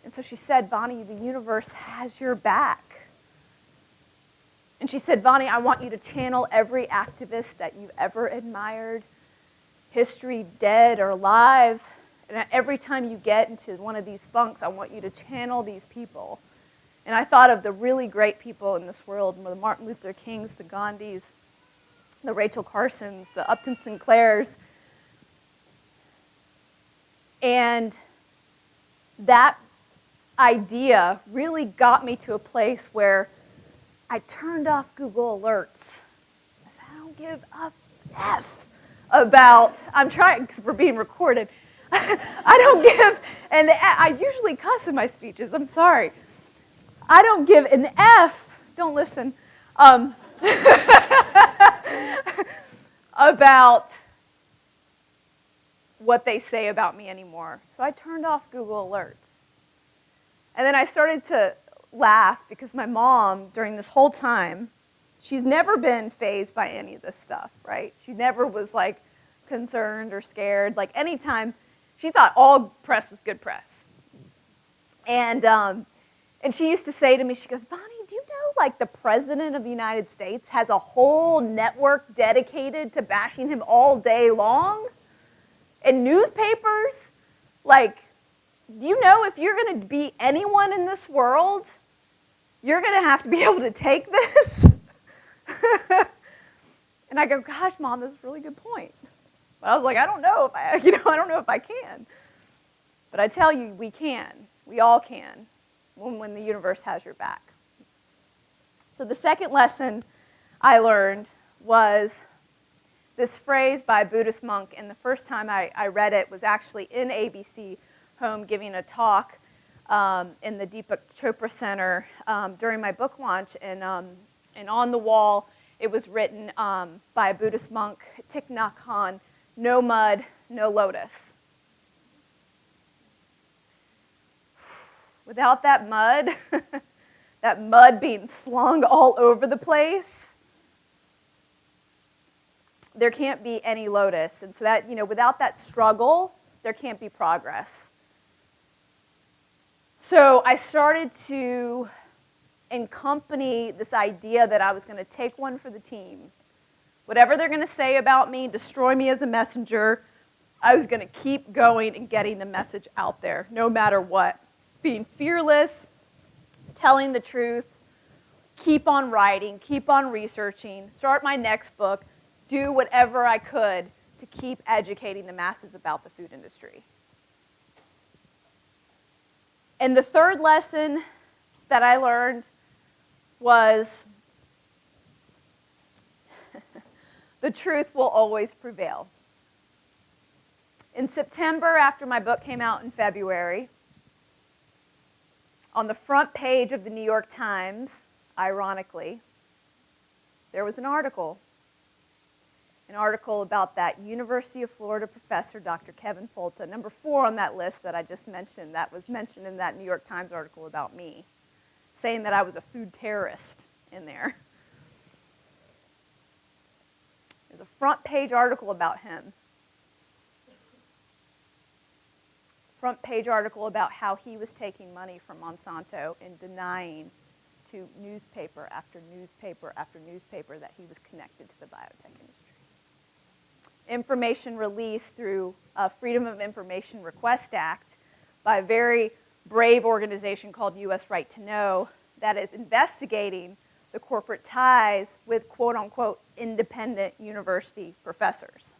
B: And so she said, Bonnie, the universe has your back. And she said, Bonnie, I want you to channel every activist that you've ever admired, history, dead or alive. And every time you get into one of these funks, I want you to channel these people. And I thought of the really great people in this world, the Martin Luther Kings, the Gandhis, the Rachel Carsons, the Upton Sinclairs. And that idea really got me to a place where I turned off Google Alerts. I said, I don't give a F about, I'm trying, because we're being recorded. I don't give an F. I usually cuss in my speeches, I'm sorry. I don't give an F, don't listen, about what they say about me anymore. So I turned off Google Alerts. And then I started to laugh because my mom, during this whole time, she's never been fazed by any of this stuff, right? She never was like concerned or scared. Like anytime, she thought all press was good press. And she used to say to me, she goes, Bonnie, do you know like the President of the United States has a whole network dedicated to bashing him all day long? And newspapers, like, do you know if you're going to be anyone in this world, you're going to have to be able to take this? And I go, gosh, Mom, that's a really good point. But I was like, I don't know if I don't know if I can. But I tell you, we can. We all can when the universe has your back. So the second lesson I learned was this phrase by a Buddhist monk, and the first time I read it was actually in ABC Home giving a talk in the Deepak Chopra Center during my book launch, and on the wall it was written by a Buddhist monk, Thich Nhat Hanh, "No mud, no lotus." Without that mud, that mud being slung all over the place, there can't be any lotus. And so that, without that struggle, there can't be progress. So I started to accompany this idea that I was going to take one for the team. Whatever they're going to say about me, destroy me as a messenger, I was going to keep going and getting the message out there, no matter what. Being fearless, telling the truth, keep on writing, keep on researching, start my next book, do whatever I could to keep educating the masses about the food industry. And the third lesson that I learned was the truth will always prevail. In September, after my book came out in February, on the front page of the New York Times, ironically, there was an article about that University of Florida professor, Dr. Kevin Folta, number 4 on that list that I just mentioned, that was mentioned in that New York Times article about me, saying that I was a food terrorist in there. There's a front page article about him. Front page article about how he was taking money from Monsanto and denying to newspaper after newspaper after newspaper that he was connected to the biotech industry. Information released through a Freedom of Information Request Act by a very brave organization called U.S. Right to Know that is investigating the corporate ties with quote-unquote independent university professors.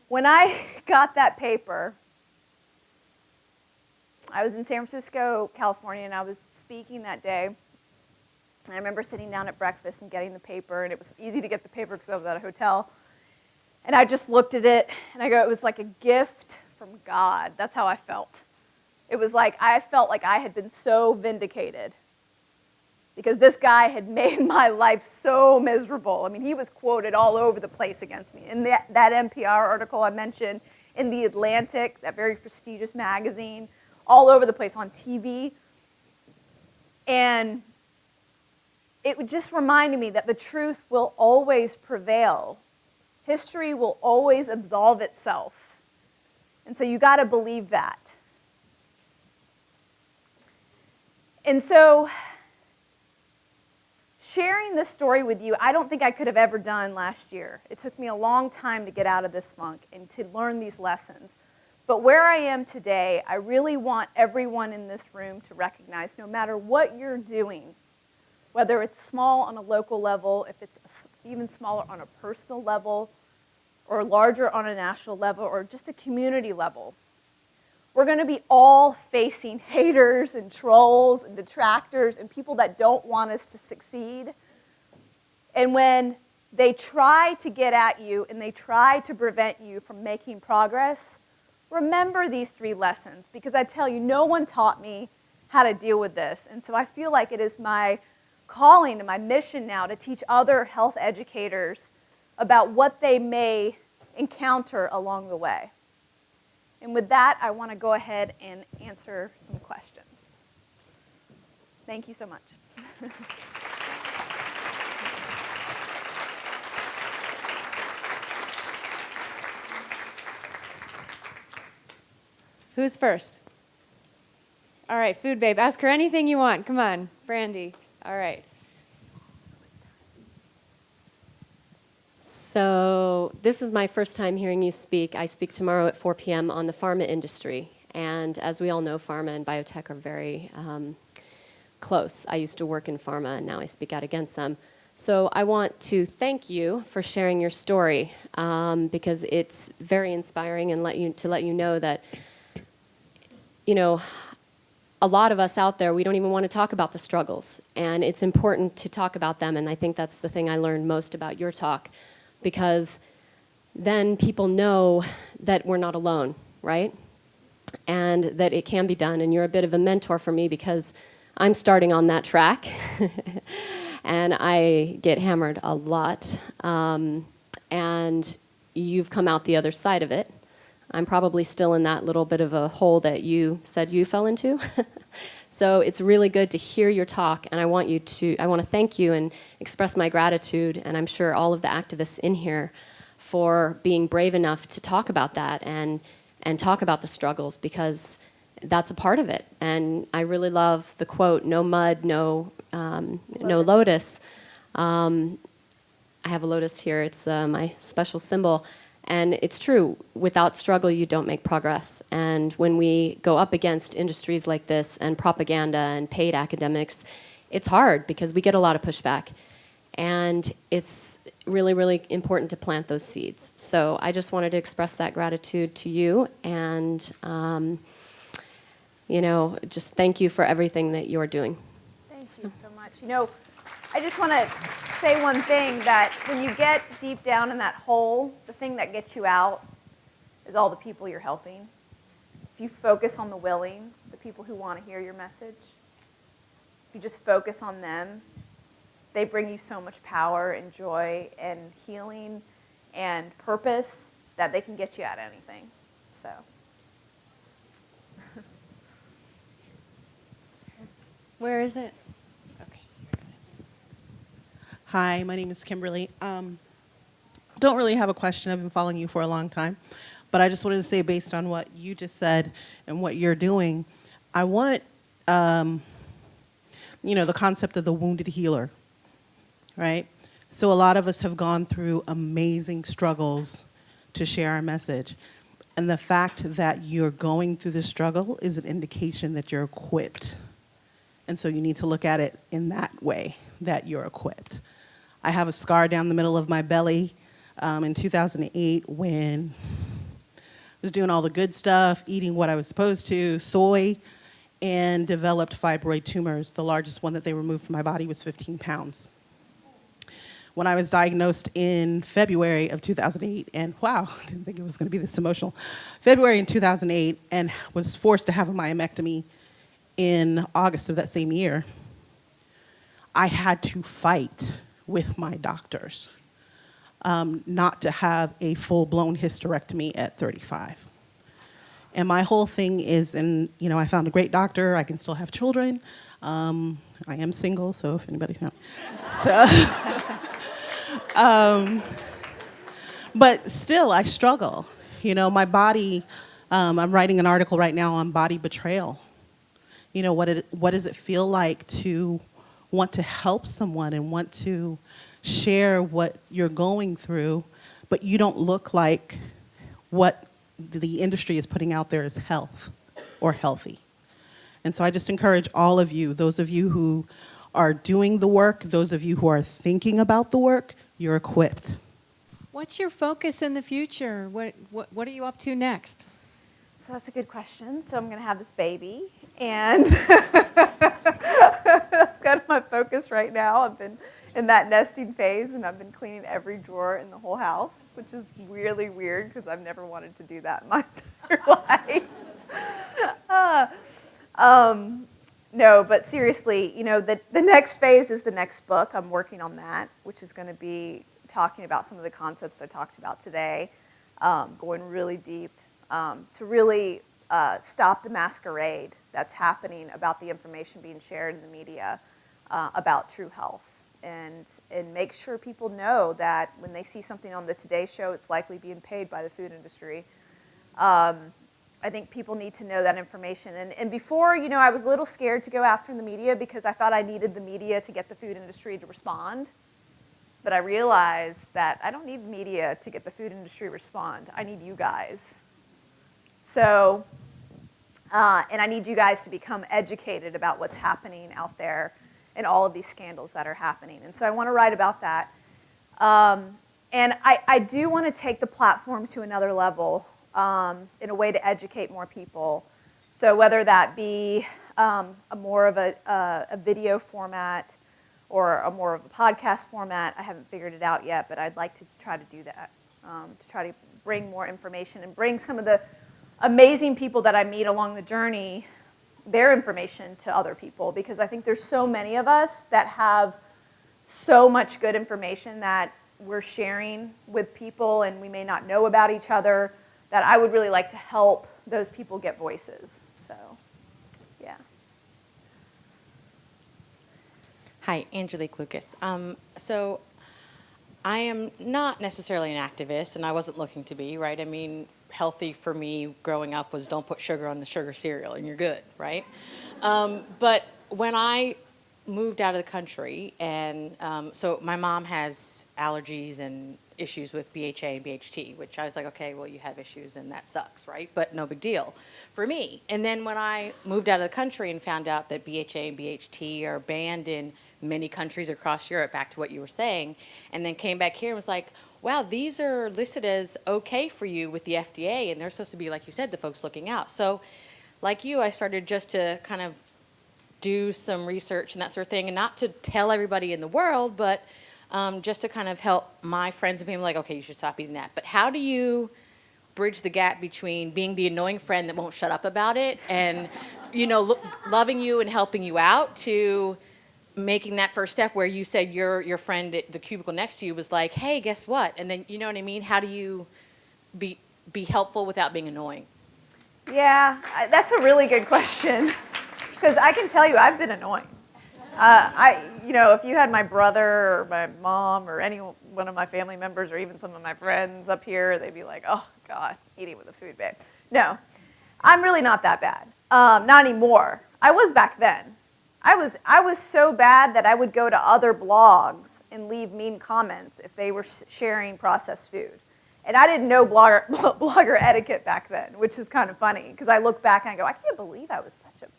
B: When I got that paper, I was in San Francisco, California, and I was speaking that day. I remember sitting down at breakfast and getting the paper, and it was easy to get the paper because I was at a hotel. And I just looked at it, and I go, it was like a gift from God. That's how I felt. It was like I felt like I had been so vindicated because this guy had made my life so miserable. I mean, he was quoted all over the place against me. In that NPR article I mentioned, in The Atlantic, that very prestigious magazine, all over the place, on TV. And it just reminded me that the truth will always prevail. History will always absolve itself. And so you got to believe that. And so sharing this story with you, I don't think I could have ever done last year. It took me a long time to get out of this funk and to learn these lessons. But where I am today, I really want everyone in this room to recognize, no matter what you're doing, whether it's small on a local level, if it's even smaller on a personal level, or larger on a national level, or just a community level, we're going to be all facing haters and trolls and detractors and people that don't want us to succeed. And when they try to get at you and they try to prevent you from making progress, remember these 3 lessons, because I tell you, no one taught me how to deal with this. And so I feel like it is my calling and my mission now to teach other health educators about what they may encounter along the way. And with that, I want to go ahead and answer some questions. Thank you so much.
A: Who's first? All right, Food Babe. Ask her anything you want. Come on, Brandy. All right.
C: So this is my first time hearing you speak. I speak tomorrow at 4 p.m. on the pharma industry. And as we all know, pharma and biotech are very close. I used to work in pharma, and now I speak out against them. So I want to thank you for sharing your story because it's very inspiring and to let you know that, you know, a lot of us out there, we don't even want to talk about the struggles. And it's important to talk about them. And I think that's the thing I learned most about your talk, because then people know that we're not alone, right? And that it can be done. And you're a bit of a mentor for me because I'm starting on that track. And I get hammered a lot. And you've come out the other side of it. I'm probably still in that little bit of a hole that you said you fell into. So it's really good to hear your talk, and I want to thank you and express my gratitude, and I'm sure all of the activists in here, for being brave enough to talk about that and talk about the struggles, because that's a part of it. And I really love the quote, "No mud, no lotus." I have a lotus here. It's my special symbol. And it's true, without struggle, you don't make progress. And when we go up against industries like this and propaganda and paid academics, it's hard because we get a lot of pushback. And it's really, really important to plant those seeds. So I just wanted to express that gratitude to you and, just thank you for everything that you're doing.
B: Thank you so much. I just want to say one thing, that when you get deep down in that hole, the thing that gets you out is all the people you're helping. If you focus on the willing, the people who want to hear your message, if you just focus on them, they bring you so much power and joy and healing and purpose that they can get you out of anything. So.
A: Where is it?
D: Hi, my name is Kimberly. Don't really have a question. I've been following you for a long time. But I just wanted to say, based on what you just said and what you're doing, I want, the concept of the wounded healer, right? So a lot of us have gone through amazing struggles to share our message. And the fact that you're going through the struggle is an indication that you're equipped. And so you need to look at it in that way, that you're equipped. I have a scar down the middle of my belly in 2008 when I was doing all the good stuff, eating what I was supposed to, soy, and developed fibroid tumors. The largest one that they removed from my body was 15 pounds. When I was diagnosed in February of 2008, and wow, I didn't think it was going to be this emotional, February in 2008, and was forced to have a myomectomy in August of that same year, I had to fight with my doctors not to have a full-blown hysterectomy at 35. And my whole thing is, I found a great doctor. I can still have children. I am single, so if anybody knows. But still, I struggle. My body, I'm writing an article right now on body betrayal. What does it feel like to want to help someone and want to share what you're going through, but you don't look like what the industry is putting out there as health or healthy. And so I just encourage all of you, those of you who are doing the work, those of you who are thinking about the work, you're equipped.
E: What's your focus in the future? What are you up to next?
B: So that's a good question. So I'm going to have this baby, and that's kind of my focus right now. I've been in that nesting phase, and I've been cleaning every drawer in the whole house, which is really weird because I've never wanted to do that in my entire life. No, but seriously, the next phase is the next book. I'm working on that, which is going to be talking about some of the concepts I talked about today, going really deep to really stop the masquerade that's happening about the information being shared in the media about true health, and make sure people know that when they see something on the Today Show, it's likely being paid by the food industry. I think people need to know that information. And before, I was a little scared to go after the media because I thought I needed the media to get the food industry to respond. But I realized that I don't need the media to get the food industry to respond. I need you guys. So, and I need you guys to become educated about what's happening out there in all of these scandals that are happening. And so I want to write about that. And I do want to take the platform to another level in a way to educate more people. So whether that be more of a video format or a more of a podcast format, I haven't figured it out yet, but I'd like to try to do that, to try to bring more information and bring some of the amazing people that I meet along the journey, their information to other people, because I think there's so many of us that have so much good information that we're sharing with people and we may not know about each other, that I would really like to help those people get voices. So, yeah.
F: Hi, Angelique Lucas. So I am not necessarily an activist, and I wasn't looking to be, right? I mean, healthy for me growing up was don't put sugar on the sugar cereal and you're good, right? But when I moved out of the country, and so my mom has allergies and issues with BHA and BHT, which I was like, okay, well, you have issues and that sucks, right? But no big deal for me. And then when I moved out of the country and found out that BHA and BHT are banned in many countries across Europe, back to what you were saying, and then came back here and was like, wow, these are listed as okay for you with the FDA, and they're supposed to be, like you said, the folks looking out. So like you, I started just to kind of do some research and that sort of thing, and not to tell everybody in the world, but just to kind of help my friends and family, like, okay, you should stop eating that. But how do you bridge the gap between being the annoying friend that won't shut up about it and, you know, loving you and helping you out, to making that first step where you said your friend at the cubicle next to you was like, hey, guess what? And then, you know what I mean? How do you be helpful without being annoying?
B: Yeah, that's a really good question. Because I can tell you, I've been annoying. You know, if you had my brother or my mom or any one of my family members or even some of my friends up here, they'd be like, oh, God, eating with a food babe. No, I'm really not that bad. Not anymore. I was back then. I was so bad that I would go to other blogs and leave mean comments if they were sharing processed food. And I didn't know blogger etiquette back then, which is kind of funny, because I look back and I go, I can't believe I was such a,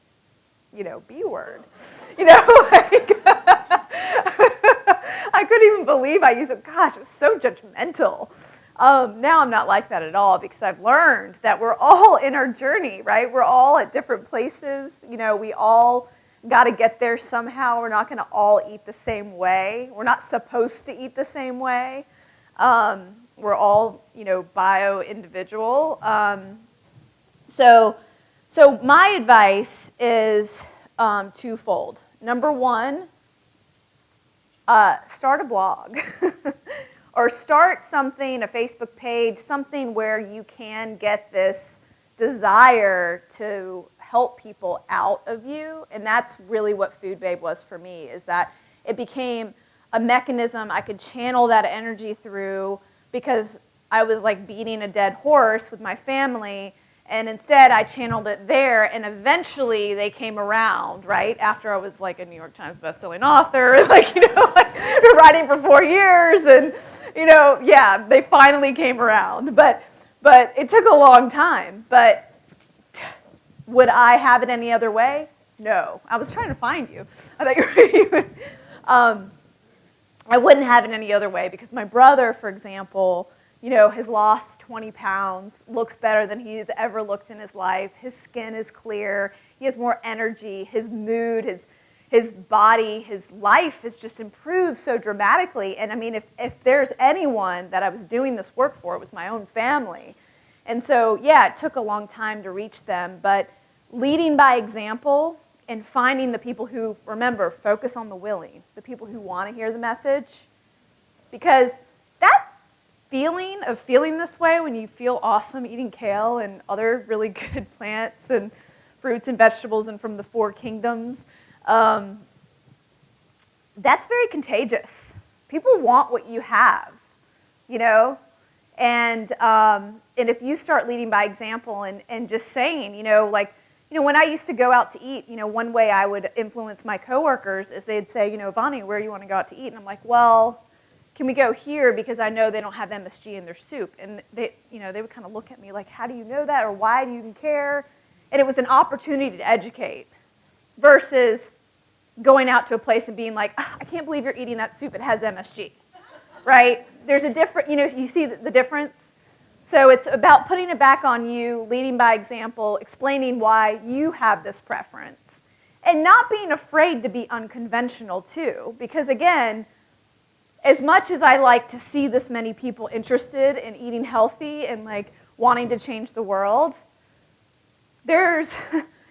B: you know, B word. You know, like, I couldn't even believe I used it. Gosh, it was so judgmental. Now I'm not like that at all, because I've learned that we're all in our journey, right? We're all at different places. You know, we all got to get there somehow. We're not going to all eat the same way. We're not supposed to eat the same way. We're all, you know, bio-individual. So my advice is twofold. Number one, start a blog. Or start something, a Facebook page, something where you can get this desire to help people out of you. And that's really what Food Babe was for me, is that it became a mechanism I could channel that energy through, because I was like beating a dead horse with my family, and instead I channeled it there, and eventually they came around, right? After I was like a New York Times bestselling author, like, you know, like writing for 4 years, and, you know, yeah, they finally came around. But it took a long time. But would I have it any other way? No. I was trying to find you. I thought you were I wouldn't have it any other way, because my brother, for example, you know, has lost 20 pounds, looks better than he's ever looked in his life. His skin is clear. He has more energy. His mood, his body, his life has just improved so dramatically. And I mean, if there's anyone that I was doing this work for, it was my own family. And so, yeah, it took a long time to reach them, but leading by example and finding the people who, remember, focus on the willing, the people who want to hear the message. Because that feeling of feeling this way when you feel awesome eating kale and other really good plants and fruits and vegetables and from the 4 kingdoms, that's very contagious. People want what you have, you know? And if you start leading by example and just saying, you know, like, you know, when I used to go out to eat, you know, one way I would influence my coworkers is they'd say, you know, Vani, where do you want to go out to eat? And I'm like, well, can we go here, because I know they don't have MSG in their soup? And they, you know, they would kind of look at me like, how do you know that, or why do you even care? And it was an opportunity to educate versus going out to a place and being like, "Ah, I can't believe you're eating that soup, it has MSG, right? There's a different, you see the difference? So it's about putting it back on you, leading by example, explaining why you have this preference, and not being afraid to be unconventional too, because again, as much as I like to see this many people interested in eating healthy and like wanting to change the world, there's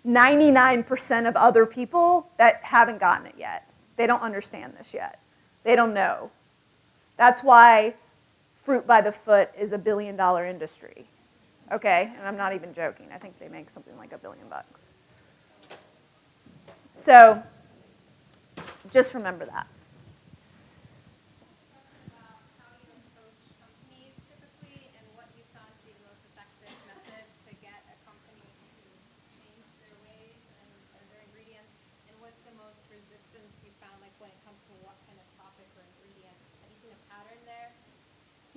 B: 99% of other people that haven't gotten it yet. They don't understand this yet. They don't know. That's why fruit by the foot is $1 billion industry. Okay, and I'm not even joking. I think they make something like $1 billion. So just remember that.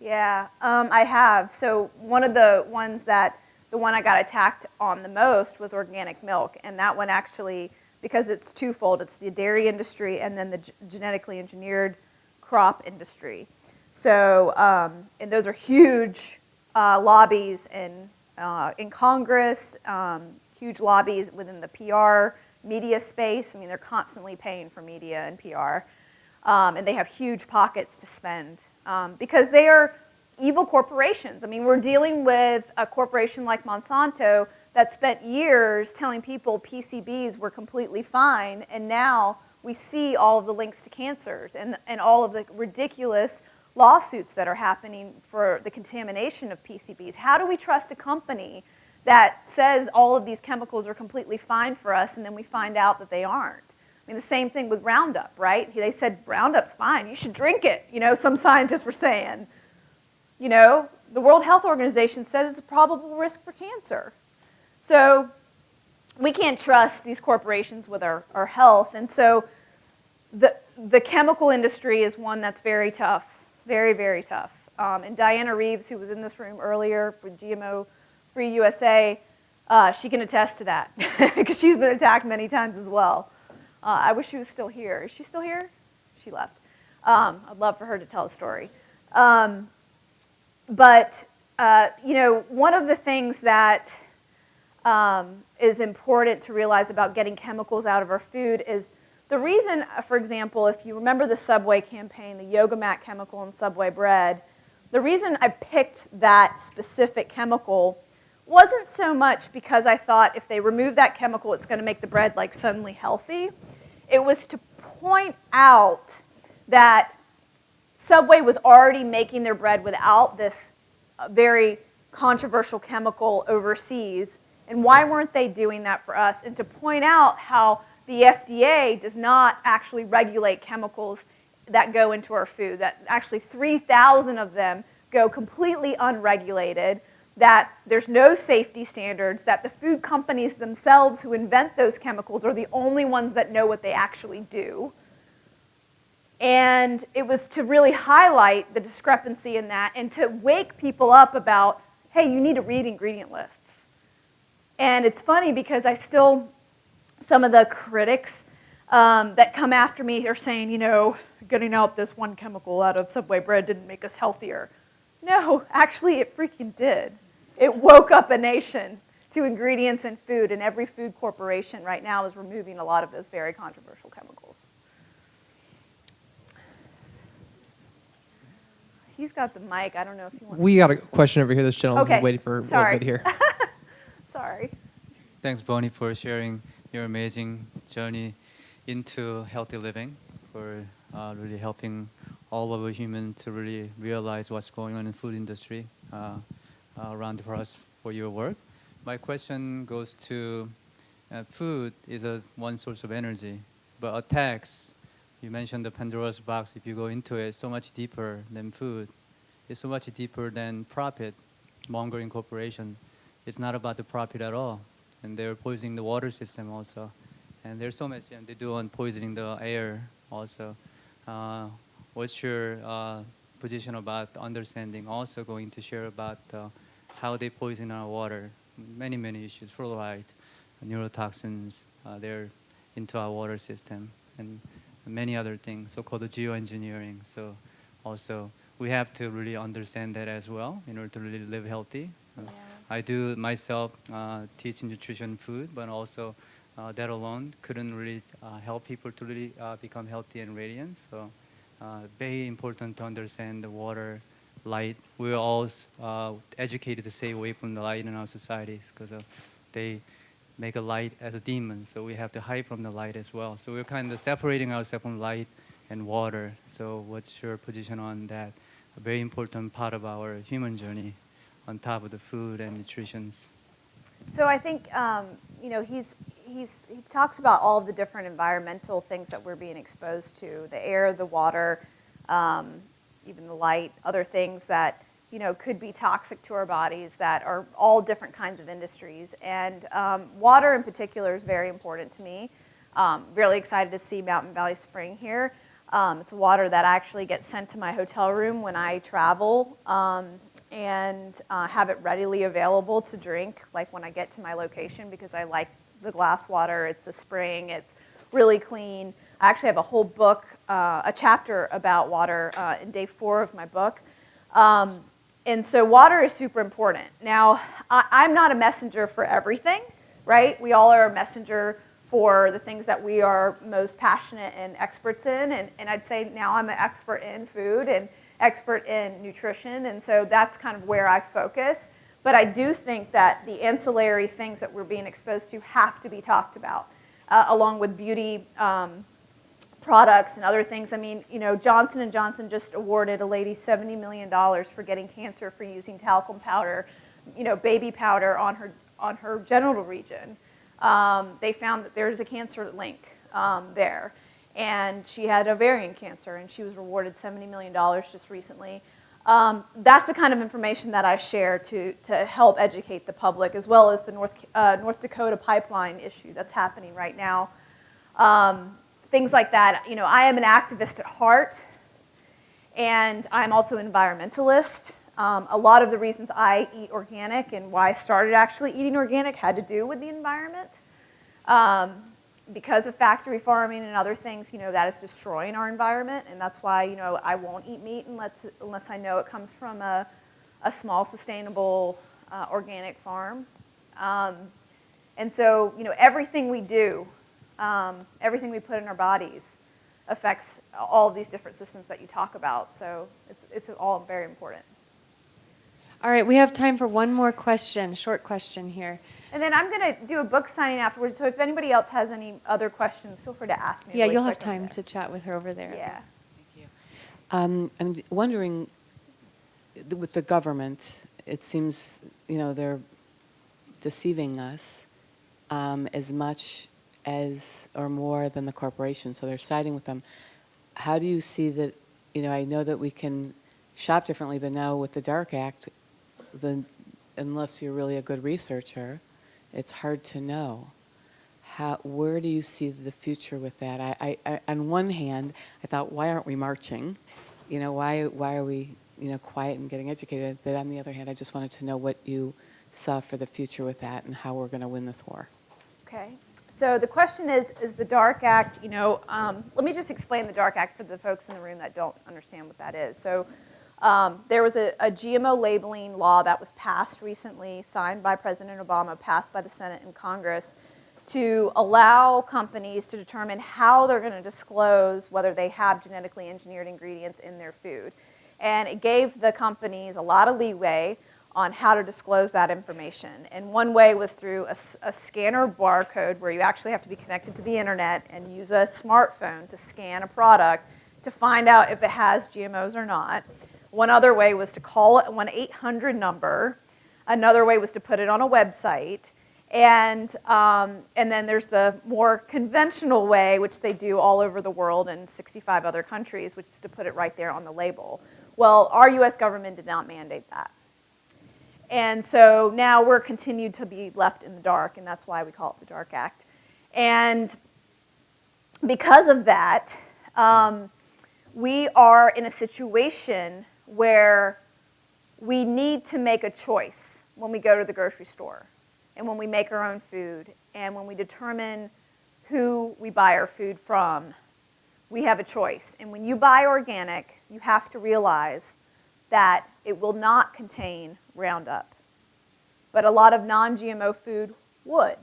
B: Yeah, I have. So one of the ones the one I got attacked on the most was organic milk. And that one actually, because it's twofold, it's the dairy industry and then the genetically engineered crop industry. So, and those are huge lobbies in Congress, huge lobbies within the PR media space. I mean, they're constantly paying for media and PR. And they have huge pockets to spend because they are evil corporations. I mean, we're dealing with a corporation like Monsanto that spent years telling people PCBs were completely fine, and now we see all of the links to cancers and all of the ridiculous lawsuits that are happening for the contamination of PCBs. How do we trust a company that says all of these chemicals are completely fine for us, and then we find out that they aren't? I mean, the same thing with Roundup, right? They said, Roundup's fine, you should drink it. Some scientists were saying. The World Health Organization says it's a probable risk for cancer. So we can't trust these corporations with our health. And so the chemical industry is one that's very tough, very, very tough. And Diana Reeves, who was in this room earlier for GMO Free USA, she can attest to that because she's been attacked many times as well. I wish she was still here. Is she still here? She left. I'd love for her to tell a story. But one of the things that is important to realize about getting chemicals out of our food is the reason, for example, if you remember the Subway campaign, the Yoga Mat chemical in Subway bread, the reason I picked that specific chemical wasn't so much because I thought if they remove that chemical, it's going to make the bread like suddenly healthy. It was to point out that Subway was already making their bread without this very controversial chemical overseas, and why weren't they doing that for us? And to point out how the FDA does not actually regulate chemicals that go into our food, that actually 3,000 of them go completely unregulated, that there's no safety standards, that the food companies themselves who invent those chemicals are the only ones that know what they actually do. And it was to really highlight the discrepancy in that and to wake people up about, hey, you need to read ingredient lists. And it's funny because some of the critics that come after me are saying, getting out this one chemical out of Subway bread didn't make us healthier. No, actually it freaking did. It woke up a nation to ingredients in food, and every food corporation right now is removing a lot of those very controversial chemicals. He's got the mic. I don't know if you want
G: We got a question over here. This gentleman's
B: Okay.
G: waiting for a little
B: Sorry.
G: bit here.
B: Sorry.
H: Thanks, Bonnie, for sharing your amazing journey into healthy living, for really helping all of us humans to really realize what's going on in the food industry around for us for your work. My question goes to food is one source of energy, but attacks, you mentioned the Pandora's box, if you go into it, so much deeper than food. It's so much deeper than profit, mongering corporation. It's not about the profit at all. And they're poisoning the water system also. And there's so much they do on poisoning the air also. What's your position about understanding, also going to share about how they poison our water? Many, many issues, fluoride, neurotoxins, they're into our water system. and many other things, so-called geoengineering. So also we have to really understand that as well in order to really live healthy. I do myself teach nutrition food, but also that alone couldn't really help people to really become healthy and radiant. So very important to understand the water, light. We're all educated to stay away from the light in our societies because they make a light as a demon. So we have to hide from the light as well. So we're kind of separating ourselves from light and water. So what's your position on that? A very important part of our human journey on top of the food and nutrition.
B: So I think he talks about all the different environmental things that we're being exposed to: the air, the water, even the light, other things that could be toxic to our bodies. That are all different kinds of industries, and water in particular is very important to me. Really excited to see Mountain Valley Spring here. It's water that actually gets sent to my hotel room when I travel, and have it readily available to drink, like when I get to my location, because I like the glass water. It's a spring. It's really clean. I actually have a whole book, a chapter about water in day 4 of my book. And so water is super important. Now, I'm not a messenger for everything, right? We all are a messenger for the things that we are most passionate and experts in. And I'd say now I'm an expert in food and expert in nutrition. And so that's kind of where I focus. But I do think that the ancillary things that we're being exposed to have to be talked about, along with beauty products and other things. I mean, Johnson & Johnson just awarded a lady $70 million for getting cancer for using talcum powder, baby powder on her genital region. They found that there's a cancer link there. And she had ovarian cancer, and she was rewarded $70 million just recently. That's the kind of information that I share to help educate the public, as well as the North Dakota pipeline issue that's happening right now. Things like that. I am an activist at heart, and I'm also an environmentalist. A lot of the reasons I eat organic and why I started actually eating organic had to do with the environment. Because of factory farming and other things, that is destroying our environment, and that's why, I won't eat meat unless I know it comes from a small, sustainable, organic farm. And so, everything we do, everything we put in our bodies affects all of these different systems that you talk about. So it's all very important.
A: All right, we have time for one more question, short question here.
B: And then I'm going to do a book signing afterwards, so if anybody else has any other questions, feel free to ask me.
A: Yeah,
B: really
A: you'll have
B: quick over
A: time
B: there.
A: to chat with her over there.
B: Yeah.
I: I'm wondering, with the government, it seems, they're deceiving us as much as or more than the corporation, so they're siding with them. How do you see that, I know that we can shop differently, but now with the Dark Act, unless you're really a good researcher, it's hard to know. Where do you see the future with that? I on one hand, I thought, why aren't we marching? Why are we, quiet and getting educated? But on the other hand, I just wanted to know what you saw for the future with that and how we're going to win this war.
B: Okay. So the question is the Dark Act, let me just explain the Dark Act for the folks in the room that don't understand what that is. So there was a GMO labeling law that was passed recently, signed by President Obama, passed by the Senate and Congress, to allow companies to determine how they're going to disclose whether they have genetically engineered ingredients in their food. And it gave the companies a lot of leeway on how to disclose that information. And one way was through a scanner barcode, where you actually have to be connected to the internet and use a smartphone to scan a product to find out if it has GMOs or not. One other way was to call a 1-800 number. Another way was to put it on a website. And then there's the more conventional way, which they do all over the world in 65 other countries, which is to put it right there on the label. Well, our U.S. government did not mandate that. And so now we're continued to be left in the dark, and that's why we call it the Dark Act. And because of that, we are in a situation where we need to make a choice when we go to the grocery store and when we make our own food and when we determine who we buy our food from we have a choice. And when you buy organic, you have to realize that it will not contain Roundup. But a lot of non-GMO food would.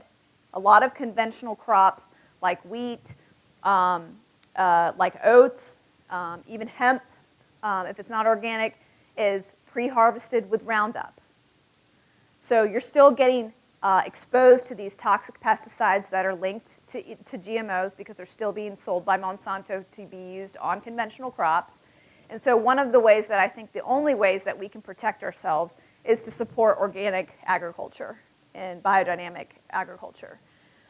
B: A lot of conventional crops like wheat, like oats, even hemp, if it's not organic, is pre-harvested with Roundup. So you're still getting exposed to these toxic pesticides that are linked to GMOs because they're still being sold by Monsanto to be used on conventional crops. And so one of the ways that I think the only ways that we can protect ourselves is to support organic agriculture and biodynamic agriculture.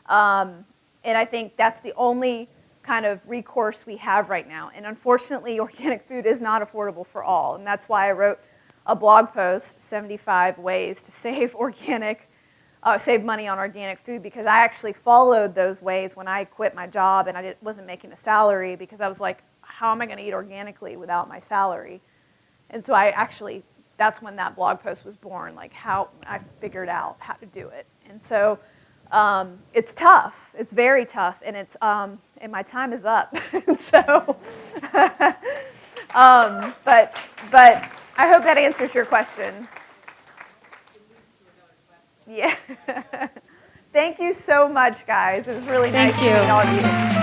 B: And I think that's the only kind of recourse we have right now. And unfortunately, organic food is not affordable for all. And that's why I wrote a blog post, 75 ways to save save money on organic food, because I actually followed those ways when I quit my job and I wasn't making a salary, because I was like, how am I going to eat organically without my salary? And so that's when that blog post was born, like how I figured out how to do it. And so it's tough. It's very tough, and and my time is up. So, but I hope that answers your question. Yeah. Thank you so much, guys. It was really nice to meet all of you.